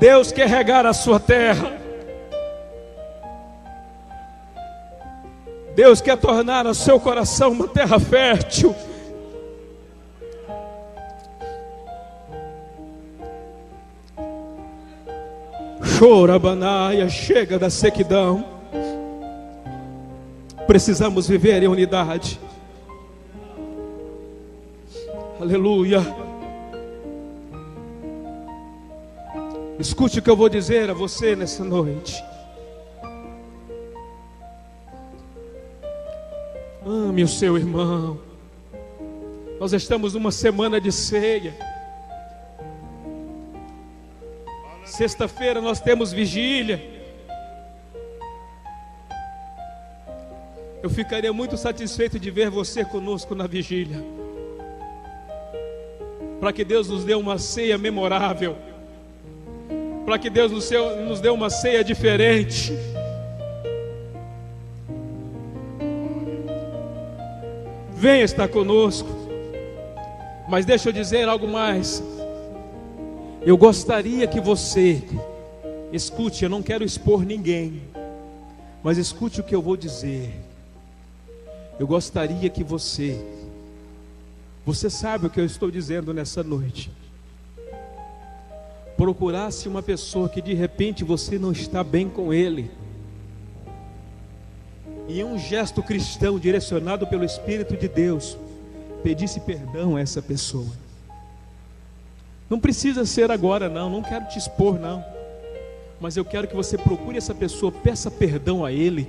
Deus quer regar a sua terra. Deus quer tornar o seu coração uma terra fértil. Chora, Banaia, chega da sequidão. Precisamos viver em unidade. Aleluia. Escute o que eu vou dizer a você nessa noite. Ame o seu irmão. Nós estamos numa semana de ceia. Sexta-feira nós temos vigília. Eu ficaria muito satisfeito de ver você conosco na vigília, para que Deus nos dê uma ceia memorável, para que Deus nos dê uma ceia diferente. Venha estar conosco. Mas deixa eu dizer algo mais. Eu gostaria que você escute, eu não quero expor ninguém, mas escute o que eu vou dizer. Eu gostaria que você sabe o que eu estou dizendo nessa noite, procurasse uma pessoa que de repente você não está bem com ele, e em um gesto cristão direcionado pelo Espírito de Deus, pedisse perdão a essa pessoa. Não precisa ser agora não quero te expor não, mas eu quero que você procure essa pessoa, peça perdão a ele.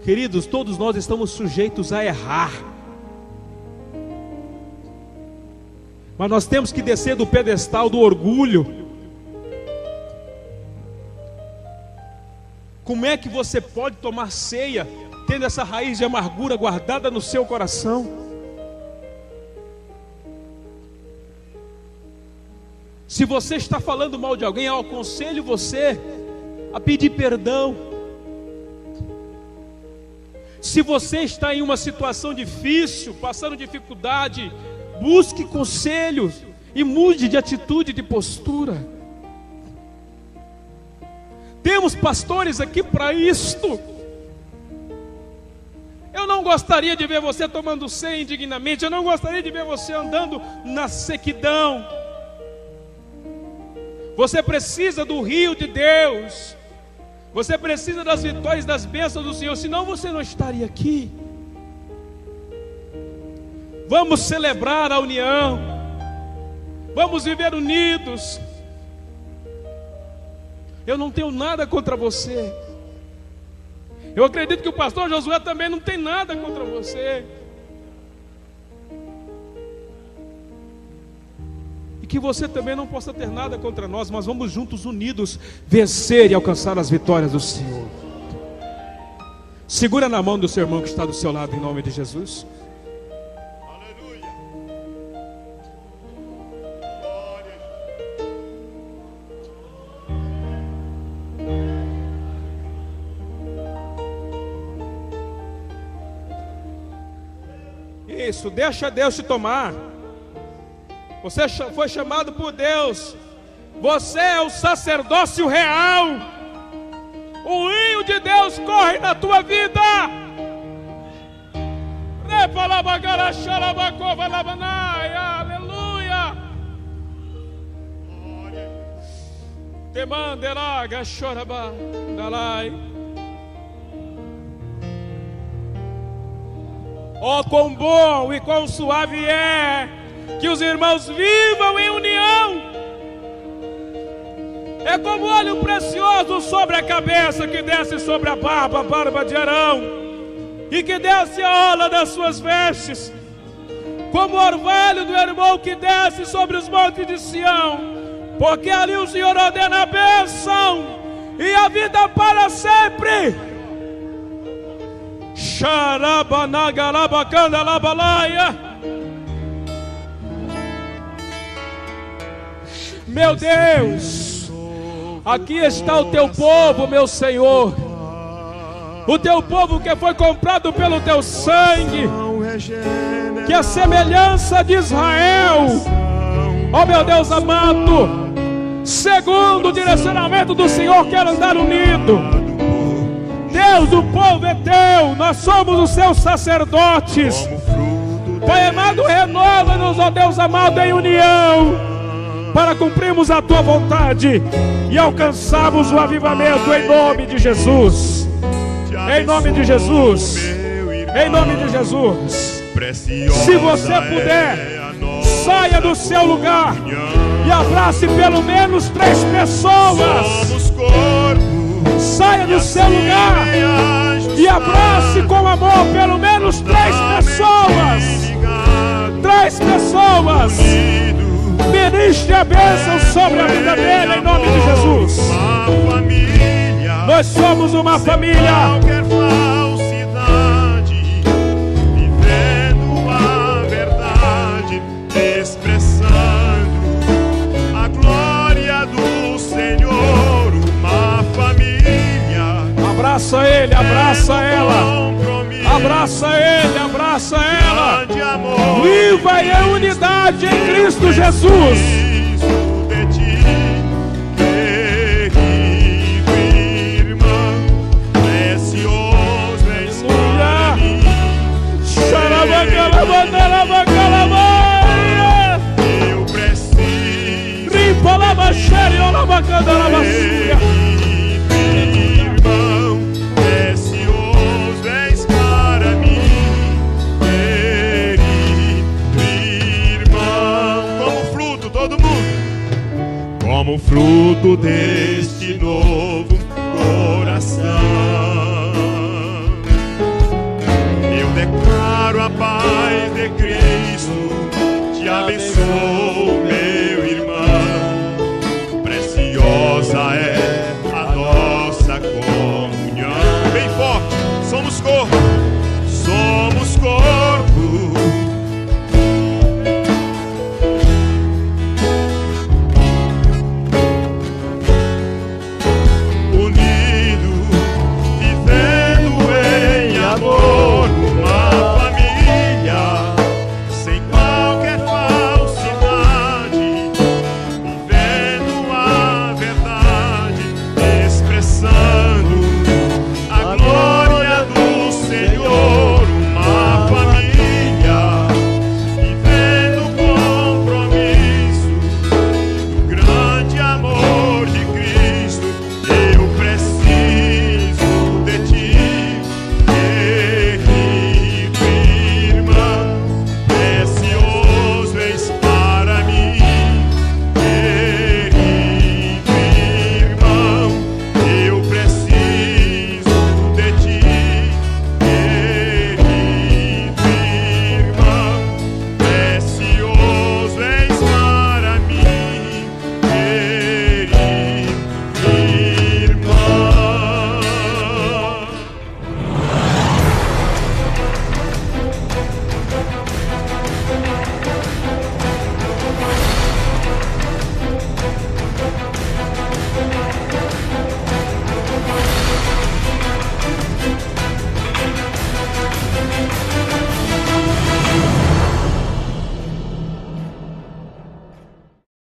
Queridos, todos nós estamos sujeitos a errar, mas nós temos que descer do pedestal do orgulho. Como é que você pode tomar ceia tendo essa raiz de amargura guardada no seu coração? Se você está falando mal de alguém, eu aconselho você a pedir perdão. Se você está em uma situação difícil, passando dificuldade, busque conselhos e mude de atitude, de postura. Temos pastores aqui para isto. Eu não gostaria de ver você tomando ceia indignamente. Eu não gostaria de ver você andando na sequidão. Você precisa do rio de Deus. Você precisa das vitórias, das bênçãos do Senhor. Senão você não estaria aqui. Vamos celebrar a união. Vamos viver unidos. Eu não tenho nada contra você. Eu acredito que o pastor Josué também não tem nada contra você. E que você também não possa ter nada contra nós, mas vamos juntos, unidos, vencer e alcançar as vitórias do Senhor. Segura na mão do seu irmão que está do seu lado, em nome de Jesus. Isso, deixa Deus te tomar. Você foi chamado por Deus. Você é o sacerdócio real. O rio de Deus corre na tua vida. Aleluia. Te mandelaga choraba dalai. Oh, quão bom e quão suave é que os irmãos vivam em união. É como óleo precioso sobre a cabeça que desce sobre a barba de Arão, e que desce a orla das suas vestes, como o orvalho do irmão que desce sobre os montes de Sião, porque ali o Senhor ordena a bênção e a vida para sempre. Meu Deus, aqui está o teu povo, meu Senhor, o teu povo que foi comprado pelo teu sangue, que a semelhança de Israel, ó meu Deus amado, segundo o direcionamento do Senhor, quer andar unido. Deus, o povo é teu, nós somos os seus sacerdotes. Pai amado, renova-nos, ó Deus amado, em união, para cumprirmos a tua vontade e alcançarmos o avivamento em nome de Jesus. Em nome de Jesus. Em nome de Jesus. Se você puder, saia do seu lugar e abrace pelo menos 3 pessoas. Saia do seu lugar e abrace com amor pelo menos 3 pessoas. 3 pessoas. Ministre a bênção sobre a vida dele em nome de Jesus. Nós somos uma família. Qualquer falsidade, vivendo a verdade, expressando a glória do Senhor. Uma família. Abraça ele, abraça ela. Abraça ele, abraça ela. Viva em unidade em Cristo Jesus. Eu preciso. Rimpa la baixaria, la bacana la basura. Irmão, precioso és para mim, querido irmão. Como fruto, todo mundo. Como fruto deste novo coração. Declaro a paz de Cristo, te abençoo, meu irmão. Preciosa é a nossa comunhão. Bem forte, somos corpo, somos corpo. Unido, vivendo em amor. Sun.